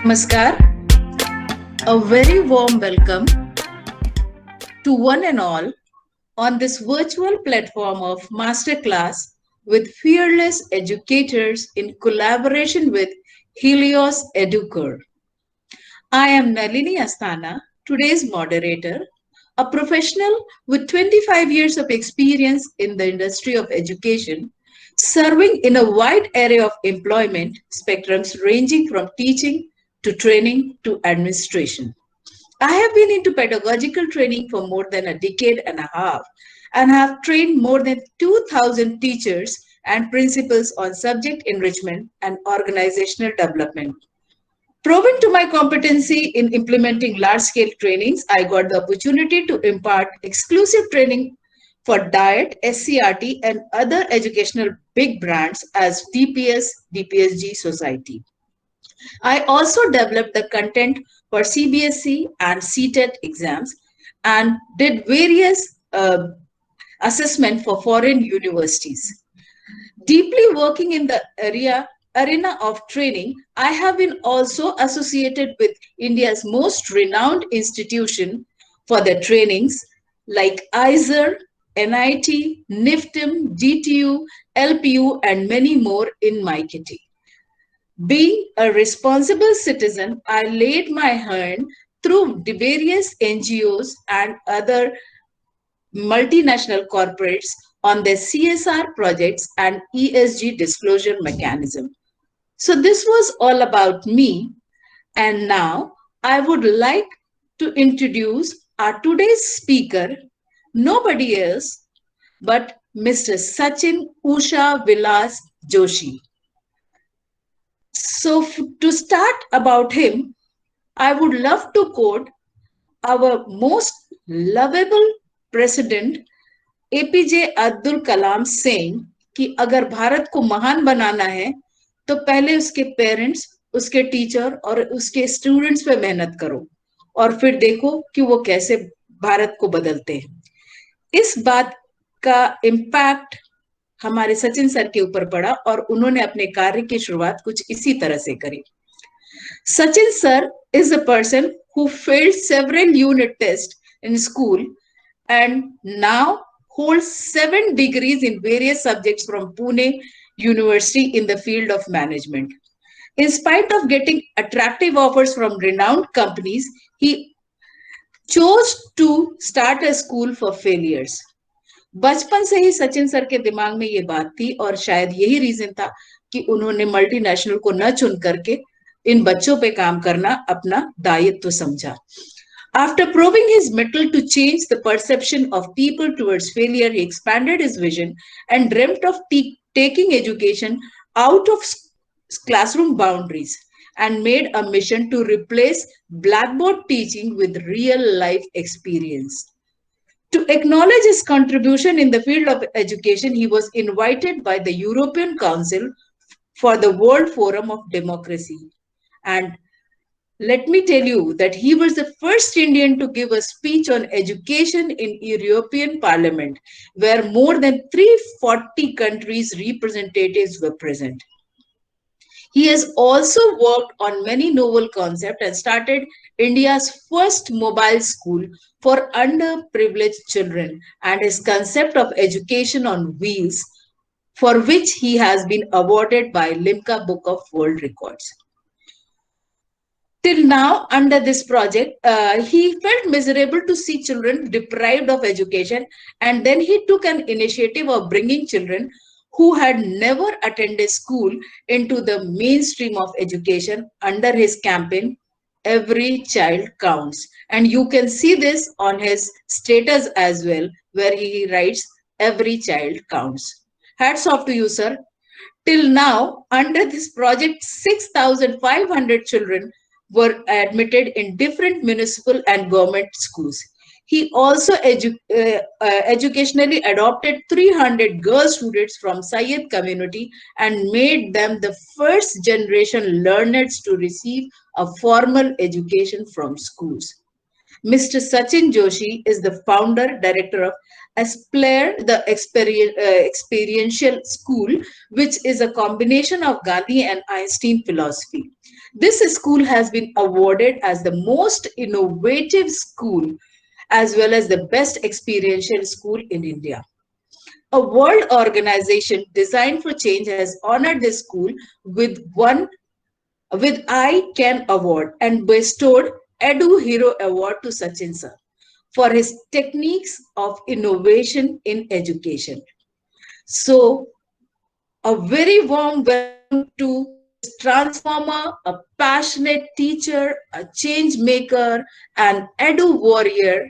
Namaskar. A very warm welcome to one and all on this virtual platform of Masterclass with fearless educators in collaboration with Helios Educare. I am Nalini Asthana, today's moderator, a professional with 25 years of experience in the industry of education, serving in a wide array of employment spectrums ranging from teaching to training to administration. I have been into pedagogical training for more than a decade and a half and have trained more than 2,000 teachers and principals on subject enrichment and organizational development. Proven to my competency in implementing large scale trainings, I got the opportunity to impart exclusive training for Diet, SCRT, and other educational big brands as DPS, DPSG Society. I also developed the content for CBSE and CTET exams and did various assessment for foreign universities. Deeply working in the arena of training, I have been also associated with India's most renowned institution for their trainings like ISER, NIT, NIFTIM, DTU, LPU, and many more in my kitty. Being a responsible citizen, I laid my hand through the various NGOs and other multinational corporates on their CSR projects and ESG disclosure mechanism. So this was all about me. And now I would like to introduce our today's speaker, nobody else but Mr. Sachin Usha Vilas Joshi. So to start about him, I would love to quote our most lovable president APJ Abdul Kalam saying कि अगर भारत को महान बनाना है तो पहले उसके parents, उसके teacher और उसके स्टूडेंट्स पे मेहनत करो और फिर देखो कि वो कैसे भारत को बदलते हैं. इस बात का इम्पैक्ट हमारे सचिन सर के ऊपर पड़ा और उन्होंने अपने कार्य की शुरुआत कुछ इसी तरह से करी. Sachin sir is a person who failed several unit tests in school and now holds 7 degrees in various subjects from Pune University in the field of management. In spite of getting attractive offers from renowned companies, he chose to start a school for failures. बचपन से ही Sachin sir के दिमाग में ये बात थी और शायद यही रीजन था कि उन्होंने मल्टीनेशनल को न चुन करके इन बच्चों पे काम करना अपना दायित्व समझा. After proving his mettle to change the perception of people towards failure, he expanded his vision and dreamt of taking education out of classroom boundaries and made a mission to replace blackboard teaching with real life experience. To acknowledge his contribution in the field of education, he was invited by the European Council for the World Forum of Democracy. And let me tell you that he was the first Indian to give a speech on education in European Parliament, where more than 340 countries' representatives were present. He has also worked on many novel concepts and started India's first mobile school for underprivileged children and his concept of education on wheels, for which he has been awarded by Limca Book of World Records. Till now, under this project, he felt miserable to see children deprived of education, and then he took an initiative of bringing children who had never attended school into the mainstream of education under his campaign, Every Child Counts. And you can see this on his status as well, where he writes, Every Child Counts. Hats off to you, sir. Till now, under this project, 6,500 children were admitted in different municipal and government schools. He also educationally adopted 300 girl students from Syed community and made them the first generation learners to receive a formal education from schools. Mr. Sachin Joshi is the founder director of Aspire, the experiential school, which is a combination of Gandhi and Einstein philosophy. This school has been awarded as the most innovative school as well as the best experiential school in India. A world organization designed for change has honored this school with I Can Award and bestowed Edu Hero Award to Sachin sir for his techniques of innovation in education. So, a very warm welcome to this transformer, a passionate teacher, a change maker, and Edu warrior,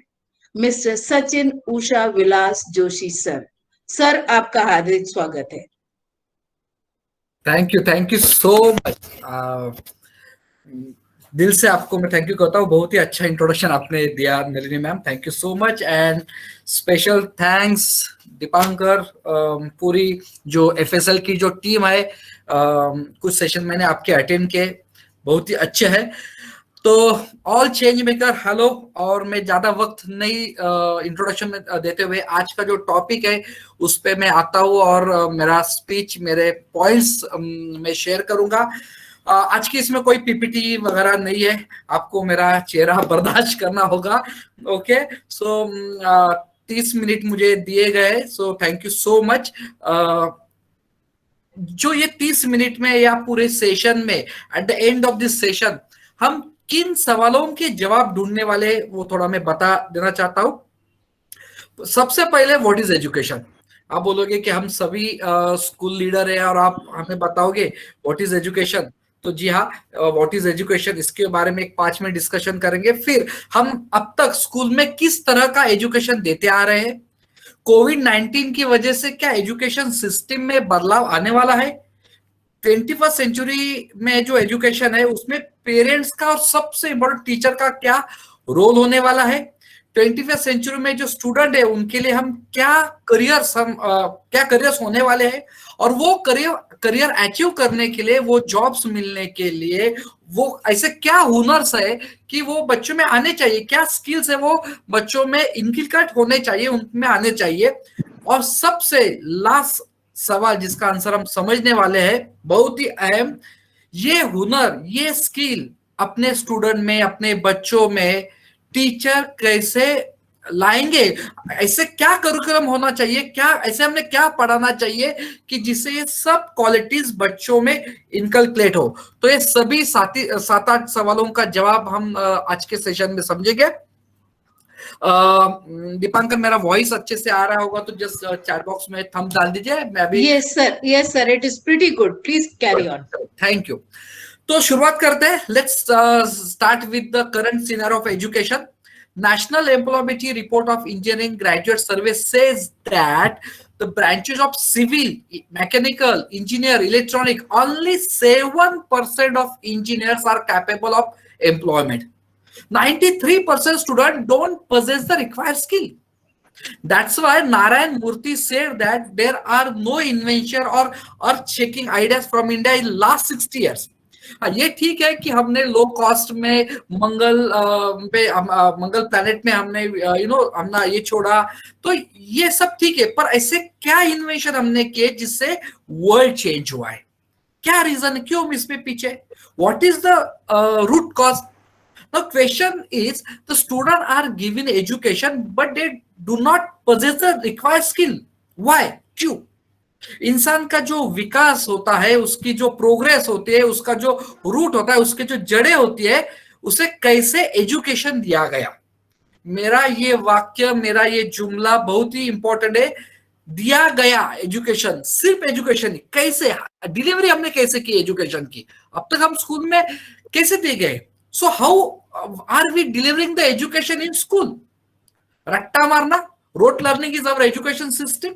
Mr. Sachin Usha Vilas Joshi sir. Sir आपका हार्दिक स्वागत है. Thank you so much. दिल से आपको मैं thank you कहता हूँ. बहुत ही अच्छा इंट्रोडक्शन आपने दिया Nalini ma'am. Thank you so much and special thanks Dipankar, पूरी जो एफएसएल की जो टीम है. कुछ सेशन मैंने आपके अटेंड किए, बहुत ही अच्छे हैं. तो ऑल चेंज मेकर हेलो. और मैं ज्यादा वक्त नहीं इंट्रोडक्शन में देते हुए आज का जो टॉपिक है उस पे मैं आता हूँ और मेरा स्पीच, मेरे पॉइंट्स मैं शेयर करूंगा. आज की इसमें कोई पीपीटी वगैरह नहीं है, आपको मेरा चेहरा बर्दाश्त करना होगा. ओके, सो 30 मिनट मुझे दिए गए, सो थैंक यू सो मच. जो ये 30 मिनट में या पूरे सेशन में eight the end of this session हम किन सवालों के जवाब ढूंढने वाले वो थोड़ा मैं बता देना चाहता हूं. सबसे पहले व्हाट इज एजुकेशन. आप बोलोगे कि हम सभी स्कूल लीडर हैं और आप हमें बताओगे व्हाट इज एजुकेशन. तो जी हाँ, व्हाट इज एजुकेशन, इसके बारे में एक 5 मिनट डिस्कशन करेंगे. फिर हम अब तक स्कूल में किस तरह का एजुकेशन देते आ रहे हैं. कोविड-19 की वजह से क्या एजुकेशन सिस्टम में बदलाव आने वाला है. 21st सेंचुरी में जो एजुकेशन है उसमें पेरेंट्स का और सबसे इम्पोर्टेंट टीचर का क्या रोल होने वाला है. 21st सेंचुरी में जो स्टूडेंट है उनके लिए हम क्या करियर्स होने वाले हैं और वो करियर अचीव करने के लिए, वो जॉब्स मिलने के लिए वो ऐसे क्या हुनर्स है कि वो बच्चों में आने चाहिए, क्या स्किल्स है वो बच्चों में इनकिलकेट होने चाहिए, उनमें आने चाहिए. और सबसे लास्ट सवाल जिसका आंसर हम समझने वाले हैं, बहुत ही अहम, ये हुनर, ये स्किल अपने स्टूडेंट में, अपने बच्चों में टीचर कैसे लाएंगे. ऐसे क्या करिकुलम होना चाहिए, क्या ऐसे हमने क्या पढ़ाना चाहिए कि जिससे ये सब क्वालिटीज बच्चों में इनकलकेट हो. तो ये सभी 7-8 सवालों का जवाब हम आज के सेशन में समझेंगे. दीपांकर, मेरा वॉइस अच्छे से आ रहा होगा तो जस्ट चैट बॉक्स में थंब डाल दीजिए. मैं भी yes sir, it is pretty good. Please carry on. Thank you. तो शुरुआत करते हैं. Let's start with the current scenario of education. National Employability Report of Engineering Graduate Survey says that the branches of civil, mechanical, engineer, electronic, only 7% of engineers are capable of employment. 93% students don't possess the required skill. That's why Narayan Murthy said that there are no invention or earth-shaking ideas from India in last 60 years. ये ठीक है कि हमने low cost में मंगल planet में हमने हमने ये छोड़ा, तो ये सब ठीक है. पर ऐसे क्या इन्वेंशन हमने किए जिससे वर्ल्ड चेंज हुआ है. क्या रीजन, क्यों हम इसमें पीछे. What is the root cause. The question is, the students are given education but they do not possess the required skill. Why? क्यों. इंसान का जो विकास होता है, उसकी जो प्रोग्रेस होती है, उसका जो रूट होता है, उसके जो जड़ें होती है, उसे कैसे एजुकेशन दिया गया. मेरा ये वाक्य, मेरा ये जुमला बहुत ही इंपॉर्टेंट है. दिया गया एजुकेशन, सिर्फ एजुकेशन, कैसे डिलीवरी हमने कैसे की एजुकेशन की, अब तक हम स्कूल में कैसे दिए गए. So how are we delivering the education in school. रट्टा मारना, rote learning is our education system.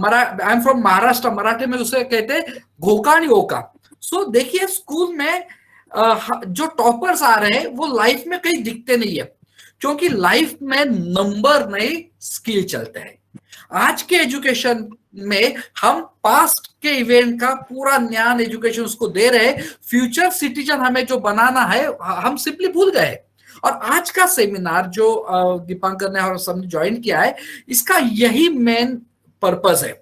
I am from Maharashtra, Marathi में उसे कहते हैं घोकाणी ओका. सो देखिए, स्कूल में जो टॉपर्स आ रहे हैं वो लाइफ में कहीं दिखते नहीं है, क्योंकि लाइफ में नंबर नहीं, स्किल चलते हैं. आज के एजुकेशन में हम पास्ट के इवेंट का पूरा ज्ञान एजुकेशन उसको दे रहे हैं. फ्यूचर सिटीजन हमें जो बनाना है हम सिंपली भूल गए. और आज का सेमिनार जो दीपांकर ने और सबने ज्वाइन किया है, इसका यही मेन पर्पस है।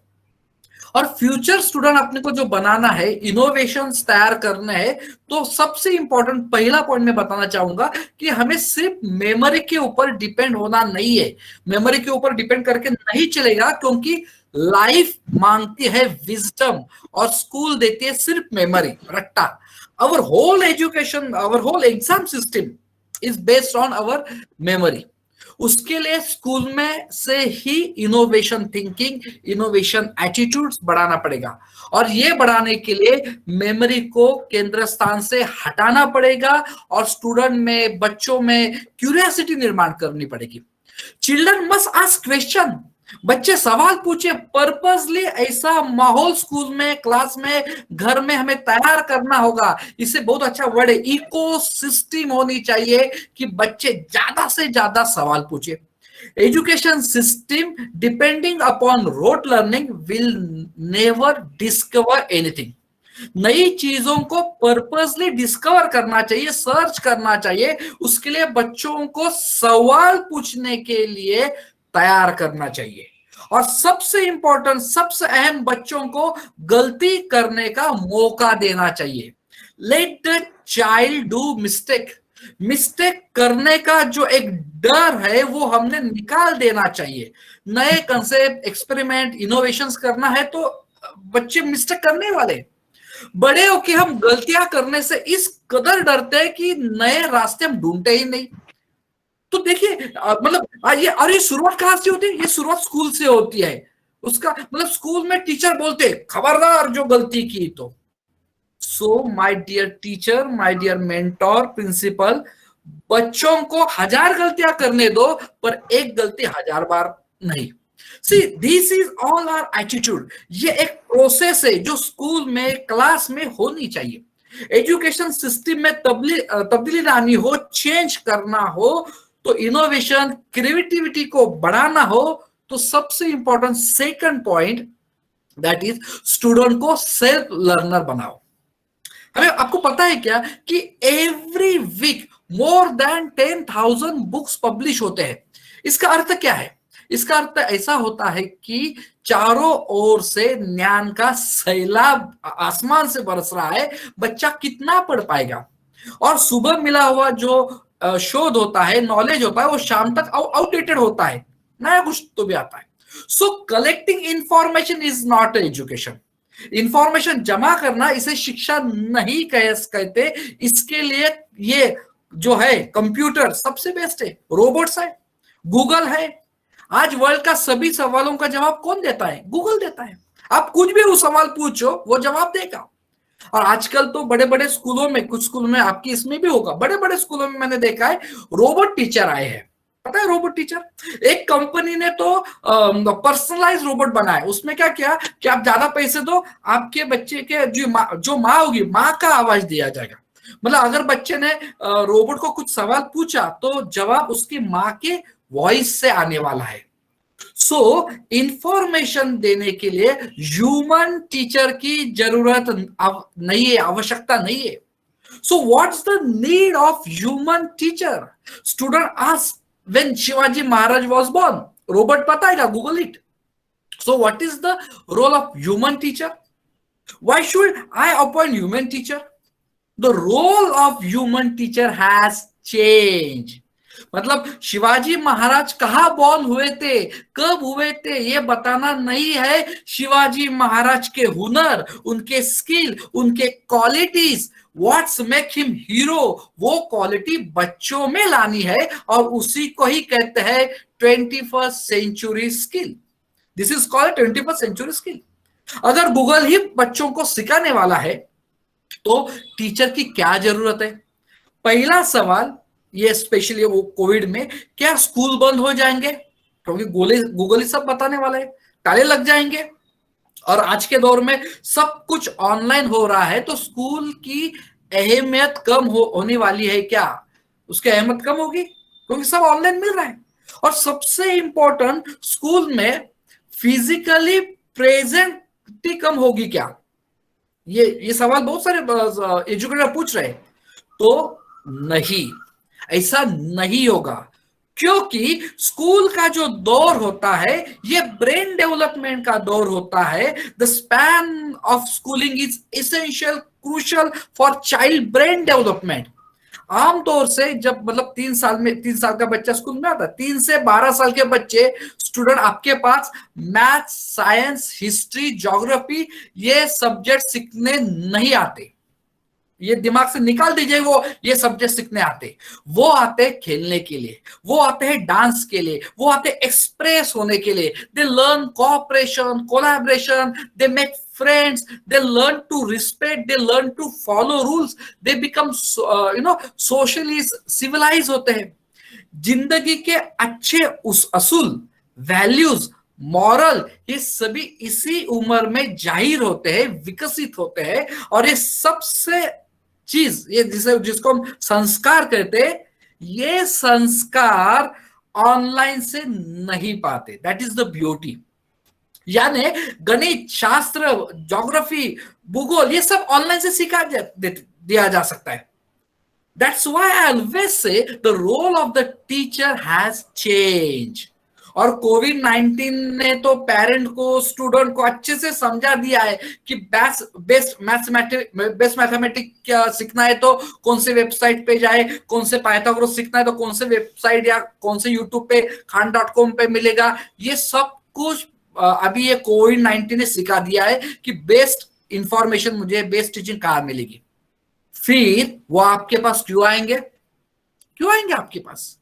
और फ्यूचर स्टूडेंट अपने को जो बनाना है, इनोवेशंस तैयार करने हैं, तो सबसे इंपॉर्टेंट पहला पॉइंट मैं बताना चाहूंगा कि हमें सिर्फ मेमोरी के ऊपर डिपेंड होना नहीं है। मेमोरी के ऊपर डिपेंड करके नहीं चलेगा, क्योंकि लाइफ मांगती है विजडम और स्कूल देती है सिर्फ मेमोरी, रट्टा। Our whole education, our whole exam system is based on our memory. उसके लिए स्कूल में से ही इनोवेशन थिंकिंग, इनोवेशन एटीट्यूड्स बढ़ाना पड़ेगा। और ये बढ़ाने के लिए मेमोरी को केंद्र स्थान से हटाना पड़ेगा और स्टूडेंट में, बच्चों में क्यूरियोसिटी निर्माण करनी पड़ेगी। चिल्ड्रन मस्ट आस्क क्वेश्चन, बच्चे सवाल पूछे। पर्पसली ऐसा माहौल स्कूल में, क्लास में, घर में हमें तैयार करना होगा। इसे बहुत अच्छा वर्ड है, इकोसिस्टम होनी चाहिए कि बच्चे ज्यादा से ज्यादा सवाल पूछे। Education system depending upon rote learning will never discover anything. नई चीजों को पर्पसली डिस्कवर करना चाहिए, सर्च करना चाहिए। उसके लिए बच्चों को सवाल पूछने के लिए तैयार करना चाहिए। और सबसे इंपॉर्टेंट, सबसे अहम, बच्चों को गलती करने का मौका देना चाहिए। Late the child do mistake. Mistake करने का जो एक डर है वो हमने निकाल देना चाहिए। नए कंसेप्ट, एक्सपेरिमेंट, इनोवेशंस करना है तो बच्चे मिस्टेक करने वाले। बड़े होके हम गलतियां करने से इस कदर डरते हैं कि नए रास्ते हम ढूंढते ही नहीं। तो देखिए, मतलब ये शुरुआत कहां से होती है? ये शुरुआत स्कूल से होती है। उसका मतलब स्कूल में टीचर बोलते खबरदार जो गलती की तो। So my dear teacher, my dear mentor, principal, बच्चों को 1000 गलतियां करने दो, पर एक गलती 1000 बार नहीं। See this is all our attitude. ये एक प्रोसेस है जो स्कूल में, क्लास में होनी चाहिए। एजुकेशन सिस्टम में तब्दीली लानी हो, चेंज करना हो, तो इनोवेशन, क्रिएटिविटी को बढ़ाना हो, तो सबसे important second point, that is student को सेल्फ लर्नर बनाओ। हमें, आपको पता है क्या कि every week more than 10,000 books publish होते हैं। इसका अर्थ क्या है? इसका अर्थ ऐसा होता है कि चारों ओर से ज्ञान का सैलाब आसमान से बरस रहा है। बच्चा कितना पढ़ पाएगा? और सुबह मिला हुआ जो शोध होता है, नॉलेज होता है, वो शाम तक आउटडेटेड होता है, नया कुछ तो भी आता है। So collecting information is not education. Information जमा करना, इसे शिक्षा नहीं कहते। इसके लिए ये जो है कंप्यूटर सबसे बेस्ट है, रोबोट्स है, गूगल है। आज वर्ल्ड का सभी सवालों का जवाब कौन देता है? गूगल देता है। आप कुछ भी वो सवाल पूछो, वो जवाब देगा। और आजकल तो बड़े बड़े स्कूलों में, कुछ स्कूल में, आपकी इसमें भी होगा, बड़े बड़े स्कूलों में मैंने देखा है रोबोट टीचर आए हैं। पता है रोबोट टीचर? एक कंपनी ने तो पर्सनलाइज रोबोट बनाया। उसमें क्या किया कि आप ज्यादा पैसे दो, आपके बच्चे के जो माँ होगी, माँ का आवाज दिया जाएगा। मतलब अगर बच्चे ने रोबोट को कुछ सवाल पूछा तो जवाब उसकी माँ के वॉइस से आने वाला है। सो इंफॉर्मेशन देने के लिए ह्यूमन टीचर की जरूरत नहीं है, आवश्यकता नहीं है। So what's the need of human teacher? Student ask when Shivaji Maharaj was born, robot बताएगा, Google it. So what is the role of human teacher? Why should I appoint human teacher? The role of human teacher has change. मतलब शिवाजी महाराज कहाँ born हुए थे, कब हुए थे, ये बताना नहीं है। शिवाजी महाराज के हुनर, उनके स्किल, उनके qualities, what's make him hero, वो क्वालिटी बच्चों में लानी है। और उसी को ही कहते हैं 21st century skill. This is called 21st century skill. अगर गूगल ही बच्चों को सिखाने वाला है तो टीचर की क्या जरूरत है? पहला सवाल ये, स्पेशली वो कोविड में, क्या स्कूल बंद हो जाएंगे? क्योंकि गूगल ही सब बताने वाला है, ताले लग जाएंगे। और आज के दौर में सब कुछ ऑनलाइन हो रहा है, तो स्कूल की अहमियत कम होने वाली है क्या? उसकी अहमियत कम होगी, क्योंकि सब ऑनलाइन मिल रहा है। और सबसे इंपॉर्टेंट, स्कूल में फिजिकली प्रेजेंट कम होगी क्या? ये सवाल बहुत सारे एजुकेटर पूछ रहे हैं। तो नहीं, ऐसा नहीं होगा, क्योंकि स्कूल का जो दौर होता है ये ब्रेन डेवलपमेंट का दौर होता है। The span of schooling is essential crucial for child brain development. आमतौर से जब मतलब 3 साल का बच्चा स्कूल में आता है, 3 से 12 साल के बच्चे स्टूडेंट आपके पास मैथ, साइंस, हिस्ट्री, ज्योग्राफी ये सब्जेक्ट सीखने नहीं आते। ये दिमाग से निकाल दीजिए, वो ये सब्जेक्ट सीखने आते। वो आते खेलने के लिए, वो आते हैं डांस के लिए, वो आते एक्सप्रेस होने के लिए। They learn cooperation, collaboration, they make friends, they learn to respect, they learn to follow rules, they become socially civilized होते हैं। जिंदगी के अच्छे उस असूल, वैल्यूज, मॉरल, ये सभी इसी उम्र में जाहिर होते हैं, विकसित होते हैं। और ये सबसे चीज, ये जिसको हम संस्कार कहते हैं, ये संस्कार ऑनलाइन से नहीं पाते। That is the beauty. यानी गणित, शास्त्र, ज्योग्राफी, भूगोल ये सब ऑनलाइन से सिखा दिया जा सकता है। That's why I always say the role of the teacher has changed. और कोविड-19 ने तो पेरेंट को, स्टूडेंट को अच्छे से समझा दिया है कि बेस्ट मैथमेटिक्स सीखना है तो कौन से वेबसाइट पे जाए, कौन से पाइथागोरस सीखना है तो कौन से वेबसाइट या कौन से यूट्यूब पे खान.com पे मिलेगा। ये सब कुछ अभी ये कोविड-19 ने सिखा दिया है कि बेस्ट इंफॉर्मेशन मुझे, बेस्ट टीचिंग कहाँ मिलेगी। फिर वो आपके पास क्यों आएंगे? क्यों आएंगे आपके पास?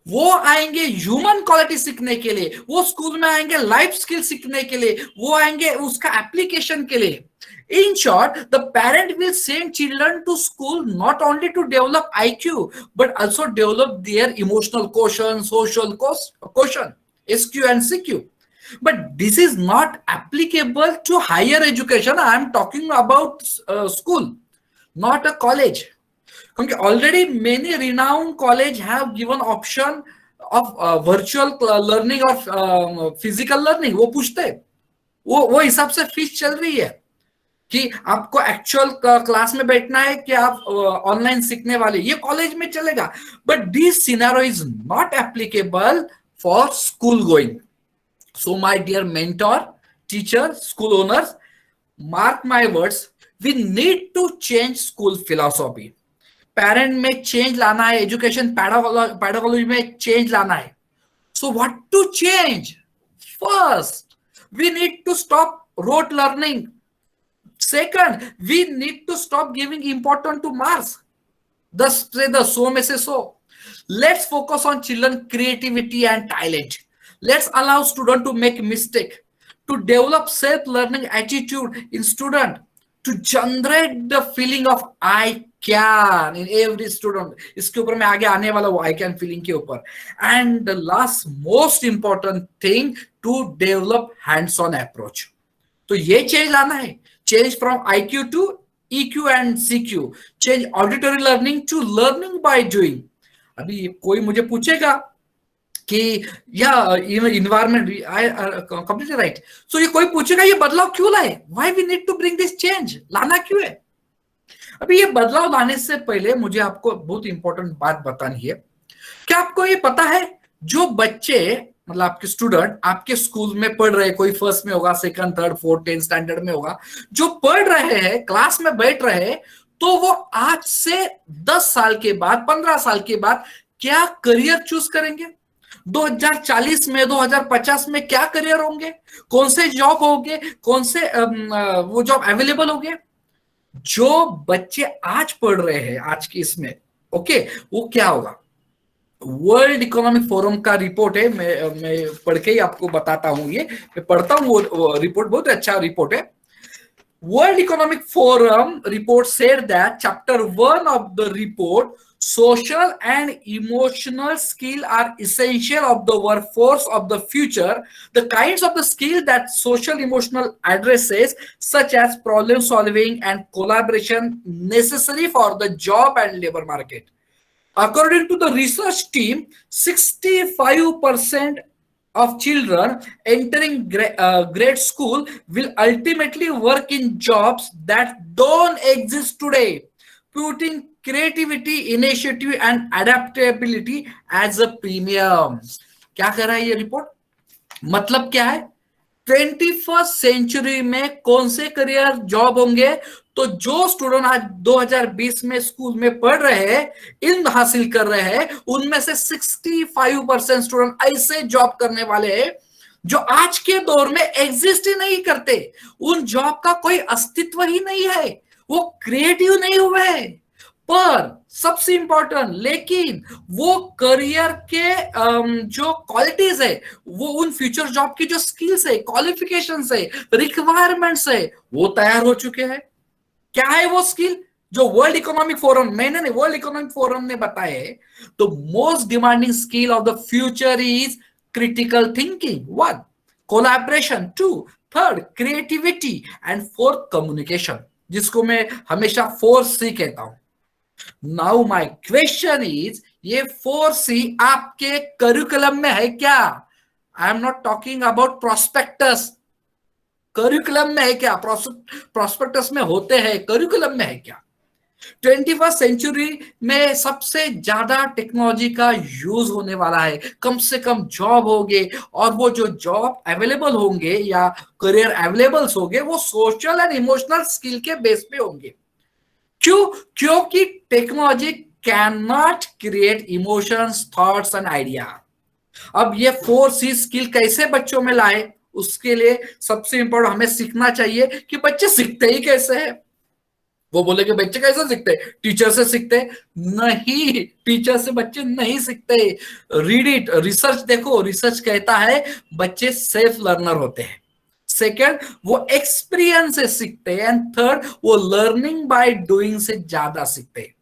वो आएंगे ह्यूमन क्वालिटी सीखने के लिए, वो स्कूल में आएंगे लाइफ स्किल सीखने के लिए, वो आएंगे उसका एप्लीकेशन के लिए। In short, the parent will send children to school not only to develop IQ, but also develop their emotional quotient, social quotient, SQ and CQ. But this is not applicable to higher education. I am talking about school, not a college. क्योंकि already many renowned college have given option of virtual learning or physical learning. वो पूछते हैं, वो हिसाब से fees चल रही है कि आपको एक्चुअल क्लास में बैठना है कि आप ऑनलाइन सीखने वाले, ये कॉलेज में चलेगा। But this scenario is not applicable for school going. So my dear mentor, teacher, school owners, mark my words, we need to change school philosophy. Parent में change लाना है, education pedagogy में change लाना है। So what to change? First, we need to stop rote learning. Second, we need to stop giving importance to marks. Thus say the so में से so. Let's focus on children creativity and talent. Let's allow student to make mistake, to develop self-learning attitude in student, to generate the feeling of I can in every student. इसके ऊपर मैं आगे आने वाला हूँ I can feeling के ऊपर. And the last most important thing, to develop hands-on approach. तो ये change लाना है, change from IQ to EQ and CQ, change auditory learning to learning by doing. अभी कोई मुझे पूछेगा कि या इन्वायरमेंट, कंप्लीटली राइट। सो ये कोई पूछेगा ये बदलाव क्यों लाए, why we need to bring this change, लाना क्यों है? अभी ये बदलाव लाने से पहले मुझे आपको बहुत इंपॉर्टेंट बात बतानी है। क्या आपको ये पता है, जो बच्चे मतलब आपके स्टूडेंट आपके स्कूल में पढ़ रहे, कोई फर्स्ट में होगा, second, third, fourth, 10th standard में होगा, जो पढ़ रहे हैं, क्लास में बैठ रहे हैं, तो वो आज से 10 साल के बाद, 15 साल के बाद क्या करियर चूज करेंगे? 2040 में, 2050 में क्या करियर होंगे, कौन से जॉब होंगे, कौन से वो जॉब अवेलेबल होंगे? जो बच्चे आज पढ़ रहे हैं आज की इसमें, ओके, वो क्या होगा? वर्ल्ड इकोनॉमिक फोरम का रिपोर्ट है, मैं पढ़ के ही आपको बताता हूं। ये मैं पढ़ता हूं, वो रिपोर्ट बहुत अच्छा रिपोर्ट है। World Economic Forum report said that chapter 1 of the report, social and emotional skill are essential of the workforce of the future. The kinds of the skill that social emotional addresses, such as problem solving and collaboration, necessary for the job and labor market. According to the research team, 65% of children entering grade school will ultimately work in jobs that don't exist today, putting creativity, initiative and adaptability as a premium. क्या कर रहा है ये report? मतलब क्या है? 21st century में कौन से करियर जॉब होंगे? तो जो स्टूडेंट आज 2020 में स्कूल में पढ़ रहे हैं, इन हासिल कर रहे हैं, उनमें से 65% स्टूडेंट ऐसे जॉब करने वाले हैं जो आज के दौर में एग्जिस्ट ही नहीं करते। उन जॉब का कोई अस्तित्व ही नहीं है, वो क्रिएटिव नहीं हुए हैं। पर सबसे इंपॉर्टेंट, लेकिन वो करियर के जो क्वालिटीज है, वो उन फ्यूचर जॉब की जो स्किल्स है, क्वालिफिकेशंस है, रिक्वायरमेंट्स है, वो तैयार हो चुके हैं। क्या है वो स्किल? जो वर्ल्ड इकोनॉमिक फोरम, मैंने नहीं, वर्ल्ड इकोनॉमिक फोरम ने बताया है, तो most demanding skill of the future is critical thinking, 1, collaboration, 2, third creativity, and 4th communication, जिसको मैं हमेशा 4C कहता हूं। नाउ माय क्वेश्चन इज, ये 4C आपके करिकुलम में है क्या? I am not talking about prospectus. Curriculum में है क्या? प्रोस्पेक्टस में होते हैं, करिकुलम में है क्या? 21st सेंचुरी में सबसे ज्यादा टेक्नोलॉजी का यूज होने वाला है, कम से कम जॉब होंगे, और वो जो जॉब अवेलेबल होंगे या करियर अवेलेबल होंगे, वो सोशल एंड इमोशनल स्किल के बेस पे होंगे। क्यों? क्योंकि technology can not create emotions, thoughts and idea. अब ये 4C स्किल कैसे बच्चों में लाए? उसके लिए सबसे इंपॉर्टेंट हमें सीखना चाहिए कि बच्चे सीखते ही कैसे हैं। वो बोले कि बच्चे कैसे सीखते? टीचर से सीखते? नहीं, टीचर से बच्चे नहीं सीखते। रीड इट, रिसर्च देखो, रिसर्च कहता है बच्चे सेल्फ लर्नर होते हैं। सेकंड, वो एक्सपीरियंस से सीखते हैं, एंड थर्ड, वो लर्निंग बाय डूइंग से ज्यादा सीखते हैं।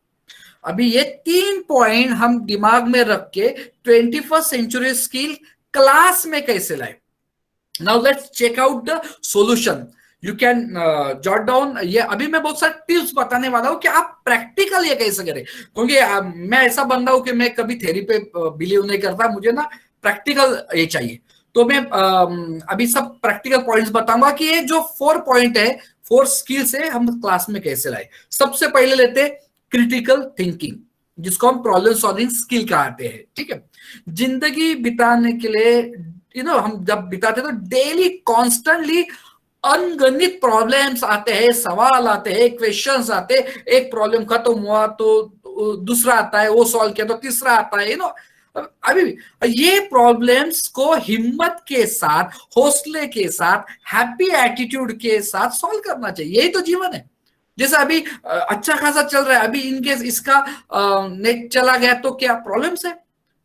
अभी ये 3 पॉइंट हम दिमाग में रख के 21st सेंचुरी स्किल क्लास में कैसे लाए। Now let's check out the solution. You can jot down. ये अभी मैं बहुत सारे टिप्स बताने वाला हूं कि आप प्रैक्टिकल ये कैसे करें, क्योंकि मैं ऐसा बंदा हूं कि मैं कभी थ्योरी पे बिलीव नहीं करता, मुझे ना प्रैक्टिकल ये चाहिए। तो मैं अभी सब प्रैक्टिकल पॉइंट्स बताऊंगा कि ये जो 4 पॉइंट है, 4 स्किल्स है, हम क्लास में कैसे लाए। सबसे पहले लेते हैं क्रिटिकल थिंकिंग, जिसको हम प्रॉब्लम सॉल्विंग स्किल कहते हैं। ठीक है, जिंदगी बिताने के लिए हम जब बिताते तो डेली कॉन्स्टेंटली अनगणित प्रॉब्लम्स आते हैं, सवाल आते हैं, क्वेश्चंस आते हैं। एक प्रॉब्लम खत्म हुआ तो दूसरा आता है, वो सॉल्व किया तो तीसरा आता है। अभी ये प्रॉब्लम्स को हिम्मत के साथ, हौसले के साथ, हैप्पी एटीट्यूड के साथ सॉल्व करना चाहिए। यही तो जीवन है। जैसे अभी अच्छा खासा चल रहा है, अभी इनकेस इसका नेट चला गया तो क्या प्रॉब्लम्स है,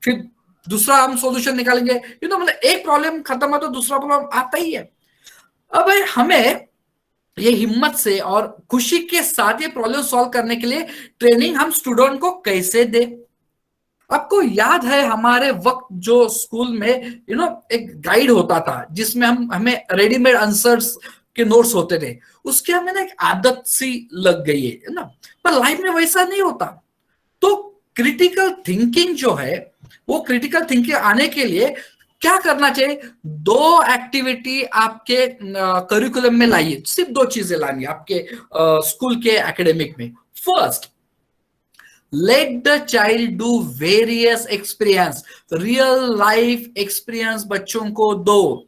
फिर दूसरा हम सॉल्यूशन निकालेंगे। मतलब एक प्रॉब्लम खत्म है तो दूसरा प्रॉब्लम आता ही है। अब हमें ये हिम्मत से और खुशी के साथ ये प्रॉब्लम सॉल्व करने के लिए ट्रेनिंग हम स्टूडेंट को कैसे दे। आपको याद है हमारे वक्त जो स्कूल में एक गाइड होता था, जिसमें हमें रेडीमेड आंसर्स के नोट्स होते थे, उसके हमें ना एक आदत सी लग गई है ना। पर लाइफ में वैसा नहीं होता। तो क्रिटिकल थिंकिंग जो है, वो क्रिटिकल थिंकिंग आने के लिए क्या करना चाहिए? 2 एक्टिविटी आपके करिकुलम में लाइए। सिर्फ 2 चीजें लानी आपके स्कूल के एकेडमिक में। First, let the child do various experience, real life experience बच्चों को दो।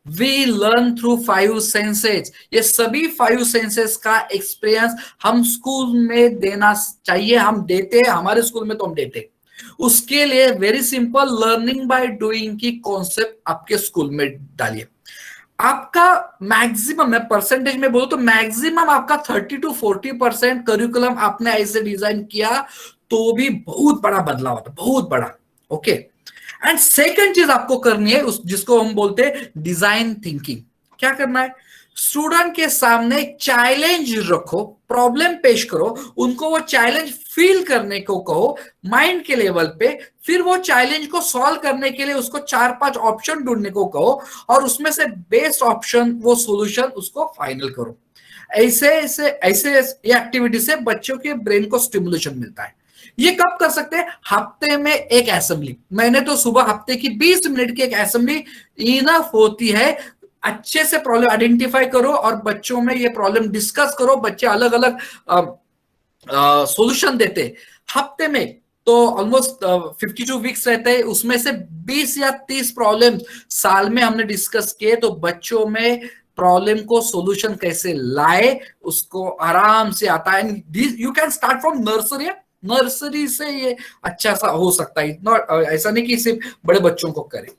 We learn through 5 senses. ये सभी 5 सेंसेस का एक्सपीरियंस हम स्कूल में देना चाहिए। हम देते हैं, हमारे स्कूल में तो हम देते हैं। उसके लिए very simple learning by doing की कॉन्सेप्ट आपके स्कूल में डालिए। आपका मैक्सिमम, मैं परसेंटेज में बोलूं तो मैक्सिमम आपका 30 to 40% करिकुलम आपने ऐसे डिजाइन किया तो भी बहुत बड़ा बदलाव होता, बहुत बड़ा। ओके, एंड सेकंड चीज आपको करनी है जिसको हम बोलते हैं डिजाइन थिंकिंग। क्या करना है? स्टूडेंट के सामने चैलेंज रखो, प्रॉब्लम पेश करो, उनको वो चैलेंज फील करने को कहो माइंड के लेवल पे। फिर वो चैलेंज को सॉल्व करने के लिए उसको 4-5 ऑप्शन ढूंढने को कहो, और उसमें से बेस्ट ऑप्शन, वो सॉल्यूशन उसको फाइनल करो। ऐसे ऐसे ऐसे ये एक्टिविटी से बच्चों के ब्रेन को स्टिमुलेशन मिलता है। ये कब कर सकते हैं? हफ्ते में एक असेंबली। मैंने तो सुबह हफ्ते की 20 मिनट की एक असेंबली इनफ होती है। अच्छे से प्रॉब्लम आइडेंटिफाई करो और बच्चों में ये प्रॉब्लम डिस्कस करो। बच्चे अलग अलग सॉल्यूशन देते हफ्ते में, तो ऑलमोस्ट 52 वीक्स रहते हैं, उसमें से 20 या 30 प्रॉब्लम साल में हमने डिस्कस किए। तो बच्चों में प्रॉब्लम को सॉल्यूशन कैसे लाए उसको आराम से आता है। You can start from nursery, nursery से ये अच्छा सा हो सकता है, इतना ऐसा नहीं कि सिर्फ बड़े बच्चों को करे।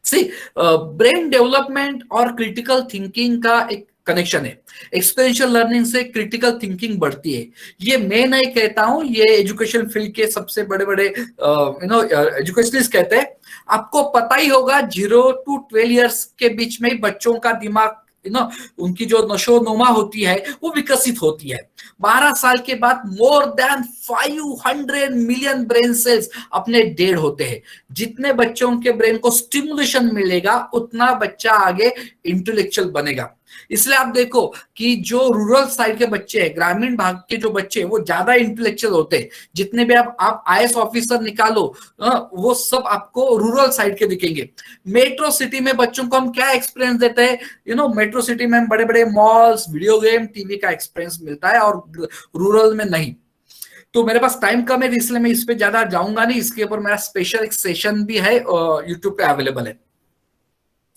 सी ब्रेन डेवलपमेंट और क्रिटिकल थिंकिंग का एक कनेक्शन है। एक्सपेरिंशियल लर्निंग से क्रिटिकल थिंकिंग बढ़ती है। ये मैं नहीं कहता हूं, ये एजुकेशन फील्ड के सबसे बड़े बड़े एजुकेशनिस्ट कहते हैं। आपको पता ही होगा 0 to 12 years के बीच में ही बच्चों का दिमाग उनकी जो नशोनुमा होती है वो विकसित होती है। 12 साल के बाद more than 500 million brain cells अपने डेड होते हैं। जितने बच्चों के ब्रेन को स्टिमुलेशन मिलेगा उतना बच्चा आगे इंटेलेक्चुअल बनेगा। इसलिए आप देखो कि जो रूरल साइड के बच्चे हैं, ग्रामीण भाग के जो बच्चे हैं, वो ज्यादा इंटेलेक्चुअल होते हैं। जितने भी आप आईएएस ऑफिसर निकालो वो सब आपको रूरल साइड के दिखेंगे। मेट्रो सिटी में बच्चों को हम क्या एक्सपीरियंस देते हैं, मेट्रो सिटी में बड़े बड़े मॉल्स, वीडियो गेम, टीवी का एक्सपीरियंस मिलता है, और रूरल में नहीं। तो मेरे पास टाइम कम है, इसलिए मैं इस पे ज्यादा जाऊंगा नहीं। इसके ऊपर मेरा स्पेशल एक सेशन भी है, यूट्यूब पे अवेलेबल है।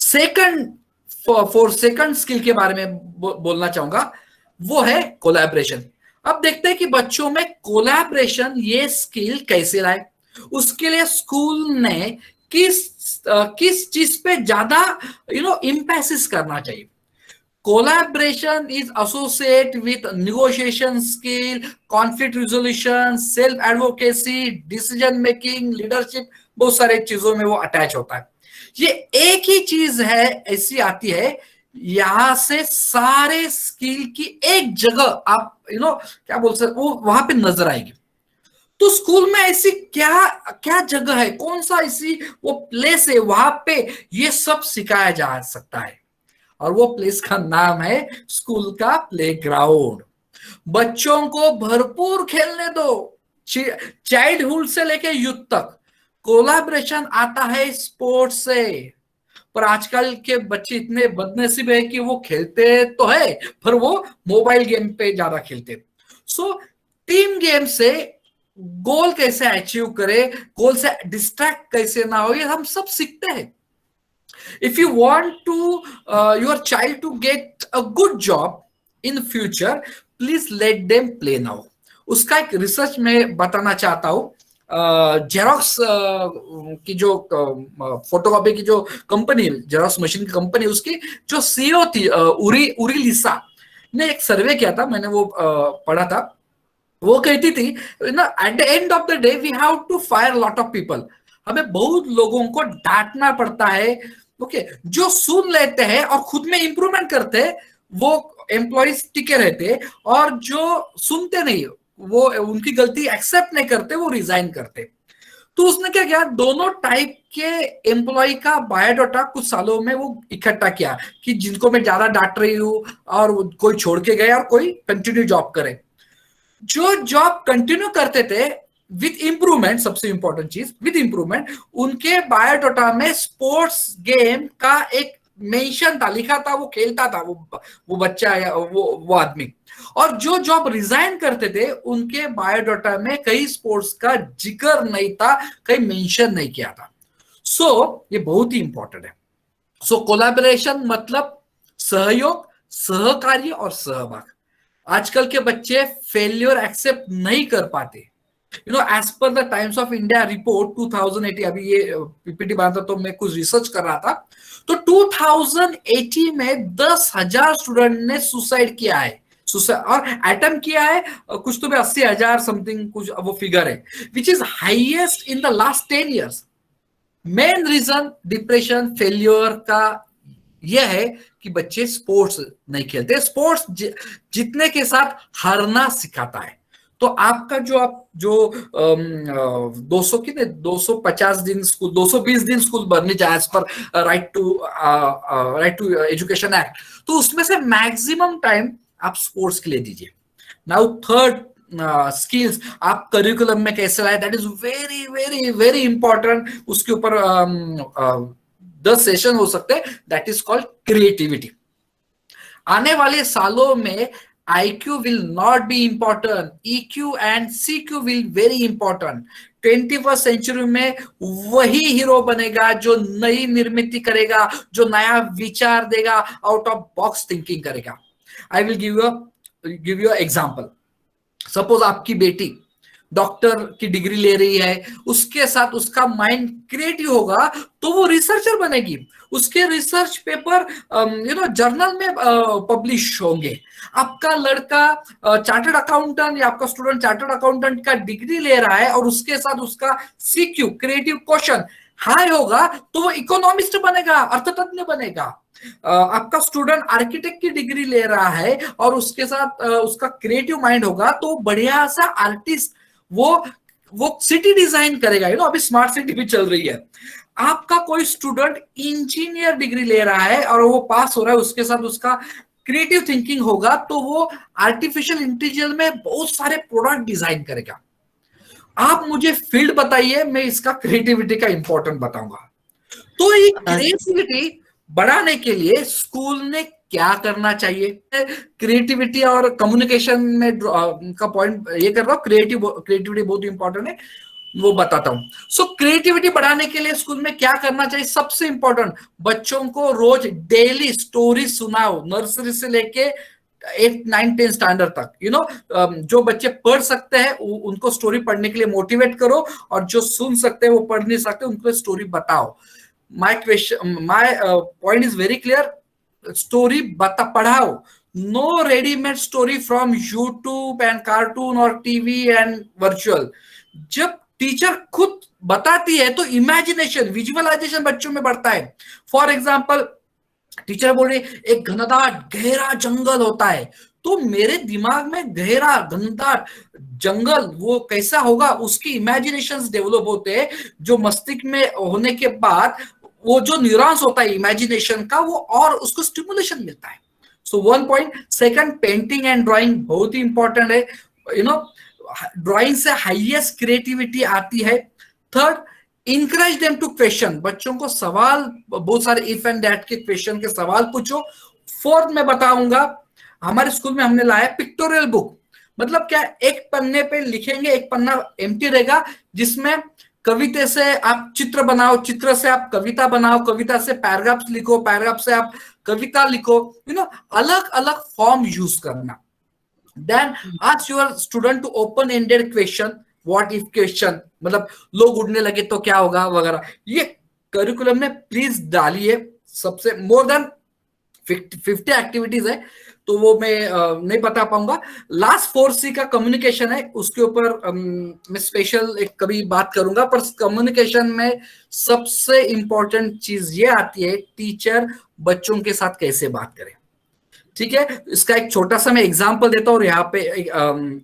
सेकंड, फोर सेकंड स्किल के बारे में बोलना चाहूंगा, वो है कोलैबोरेशन। अब देखते हैं कि बच्चों में कोलैबोरेशन ये स्किल कैसे लाए। उसके लिए स्कूल ने किस चीज पे ज्यादा इम्पैसिस करना चाहिए। Collaboration is associated with negotiation skill, conflict resolution, self advocacy, decision making, leadership, बहुत सारे चीजों में वो अटैच होता है। ये एक ही चीज है ऐसी आती है, यहां से सारे स्किल की एक जगह आप क्या बोल सकते वो वहां पे नजर आएगी। तो स्कूल में ऐसी क्या क्या जगह है, कौन सा ऐसी वो प्लेस है वहां पे ये सब सिखाया जा सकता है, और वो प्लेस का नाम है स्कूल का प्लेग्राउंड। बच्चों को भरपूर खेलने दो, चाइल्डहुड से लेके यूथ तक। कोलैबोरेशन आता है स्पोर्ट्स से, पर आजकल के बच्चे इतने बदनसीब है कि वो खेलते तो है पर वो मोबाइल गेम पे ज्यादा खेलते। सो टीम गेम से गोल कैसे अचीव करे, गोल से डिस्ट्रैक्ट कैसे ना हो, ये हम सब सीखते हैं। If you want to your child to get a good job in future, please let them play now. उसका एक रिसर्च में बताना चाहता हूँ। जेरोक्स की जो फोटोकॉपी की जो कंपनी, जेरोक्स मशीन की कंपनी, उसकी जो सीईओ थी उरी लिसा ने एक सर्वे किया था, मैंने वो पढ़ा था। वो कहती थी at the end of the day we have to fire lot of people. हमें बहुत लोगों को डांटना पड़ता है, ओके, जो सुन लेते हैं और खुद में इंप्रूवमेंट करते हैं वो एम्प्लॉइज टिके रहते, और जो सुनते नहीं, वो उनकी गलती एक्सेप्ट नहीं करते, वो रिजाइन करते। तो उसने क्या किया, दोनों टाइप के एम्प्लॉय का बायोडाटा कुछ सालों में वो इकट्ठा किया कि जिनको मैं ज्यादा डांट रही हूँ, और कोई छोड़ के गए और कोई कंटिन्यू जॉब करे। जो जॉब कंटिन्यू करते थे विद इंप्रूवमेंट, सबसे इंपॉर्टेंट चीज विद इंप्रूवमेंट, उनके बायोडाटा में स्पोर्ट्स गेम का एक मेंशन था, लिखा था, वो खेलता था वो बच्चा या वो आदमी। और जो जॉब रिजाइन करते थे उनके बायोडाटा में कई स्पोर्ट्स का जिक्र नहीं था, कहीं मेंशन नहीं किया था। सो ये बहुत ही इंपॉर्टेंट है। सो कोलैबोरेशन मतलब सहयोग, सहकार्य और सहभाग। आजकल के बच्चे फेलियर एक्सेप्ट नहीं कर पाते। एज पर the Times of India report 2080, अभी ये पीपीटी बना था तो मैं कुछ रिसर्च कर रहा था, तो 2080 में 10,000 स्टूडेंट ने सुसाइड किया है, और अटेम्प्ट किया है कुछ तो भी 80,000 समथिंग कुछ वो फिगर है, which is highest in the last 10 years। Main reason depression, failure का यह है कि बच्चे स्पोर्ट्स नहीं खेलते। स्पोर्ट्स जीतने के साथ हारना सिखाता है। तो आपका जो 250 दिन स्कूल, 220 दिन स्कूल बनने जाए as per right to education act, तो उसमें से मैक्सिमम टाइम आप स्पोर्ट्स के लिए दीजिए। नाउ थर्ड स्किल्स आप करिकुलम में कैसे लाए, that is very very very important. उसके ऊपर 10 सेशन हो सकते हैं, दैट इज कॉल्ड क्रिएटिविटी। आने वाले सालों में IQ will not be important. EQ and CQ will very important. 21st century में वही हीरो बनेगा जो नई निर्मित करेगा, जो नया विचार देगा, आउट ऑफ बॉक्स थिंकिंग करेगा. I will give you example. Suppose आपकी बेटी डॉक्टर की डिग्री ले रही है, उसके साथ उसका माइंड क्रिएटिव होगा तो वो रिसर्चर बनेगी. उसके रिसर्च पेपर जर्नल में पब्लिश होंगे. आपका लड़का चार्टर्ड अकाउंटेंट या आपका स्टूडेंट चार्टर्ड अकाउंटेंट का डिग्री ले रहा है और उसके साथ उसका सीक्यू क्रिएटिव क्वेश्चन हाई होगा तो वो इकोनॉमिस्ट बनेगा, अर्थतज्ञ बनेगा. आपका स्टूडेंट आर्किटेक्ट की डिग्री ले रहा है और उसके साथ उसका क्रिएटिव माइंड होगा तो बढ़िया सा आर्टिस्ट, वो सिटी डिजाइन करेगा. अभी स्मार्ट सिटी भी चल रही है. आपका कोई स्टूडेंट इंजीनियर डिग्री ले रहा है और वो पास हो रहा है, उसके साथ उसका क्रिएटिव थिंकिंग होगा तो वो आर्टिफिशियल इंटेलिजेंस में बहुत सारे प्रोडक्ट डिजाइन करेगा. आप मुझे फील्ड बताइए, मैं इसका क्रिएटिविटी का इंपॉर्टेंट बताऊंगा. तो ये क्रिएटिविटी बढ़ाने के लिए स्कूल ने क्या करना चाहिए? क्रिएटिविटी और कम्युनिकेशन में का पॉइंट ये कर रहा हूं, क्रिएटिविटी बहुत इंपॉर्टेंट है, वो बताता हूं. सो क्रिएटिविटी बढ़ाने के लिए स्कूल में क्या करना चाहिए? सबसे इंपॉर्टेंट, बच्चों को रोज डेली स्टोरी सुनाओ, नर्सरी से लेके 8, 9, 10 स्टैंडर्ड तक. जो बच्चे पढ़ सकते हैं उनको स्टोरी पढ़ने के लिए मोटिवेट करो, और जो सुन सकते हैं वो पढ़ नहीं सकते उनको स्टोरी बताओ. my point is very clear. Story पढ़ाओ. No readymade story from YouTube and cartoon और टीवी एंड वर्चुअल. जब टीचर खुद बताती है तो इमेजिनेशन, विजुअलाइजेशन बच्चों में बढ़ता है. फॉर एग्जाम्पल, टीचर बोल रही एक घनदाट गहरा जंगल होता है, तो मेरे दिमाग में गहरा घनदाट जंगल वो कैसा होगा, उसकी इमेजिनेशंस डेवलप होते हैं, जो मस्तिष्क में होने के बाद वो जो न्यूरॉन्स होता है इमेजिनेशन का, वो और उसको स्टिमुलेशन मिलता है. So 1 point. Second, painting and drawing बहुत ही इंपॉर्टेंट है. ड्राइंग से हाईएस्ट क्रिएटिविटी आती है. Third, encourage them to question. बच्चों को सवाल, बहुत सारे इफ एंड दैट के क्वेश्चन के सवाल पूछो. फोर्थ मैं बताऊंगा, हमारे स्कूल में हमने लाया पिक्टोरियल बुक. मतलब क्या, एक पन्ने पे लिखेंगे, एक पन्ना एम्प्टी रहेगा जिसमें कविता से आप चित्र बनाओ, चित्र से आप कविता बनाओ, कविता से पैराग्राफ लिखो, पैराग्राफ से आप कविता लिखो. अलग अलग फॉर्म यूज करना. Then ask your student to open ended question, what if question, मतलब लोग उड़ने लगे तो क्या होगा वगैरह. ये करिकुलम में प्लीज डालिए. सबसे मोर देन 50 एक्टिविटीज है तो वो मैं नहीं बता पाऊंगा. लास्ट 4C का कम्युनिकेशन है, उसके ऊपर मैं स्पेशल एक कभी बात करूंगा. पर कम्युनिकेशन में सबसे इंपॉर्टेंट चीज ये आती है, टीचर बच्चों के साथ कैसे बात करे. ठीक है, इसका एक छोटा सा मैं एग्जांपल देता हूँ. यहाँ पे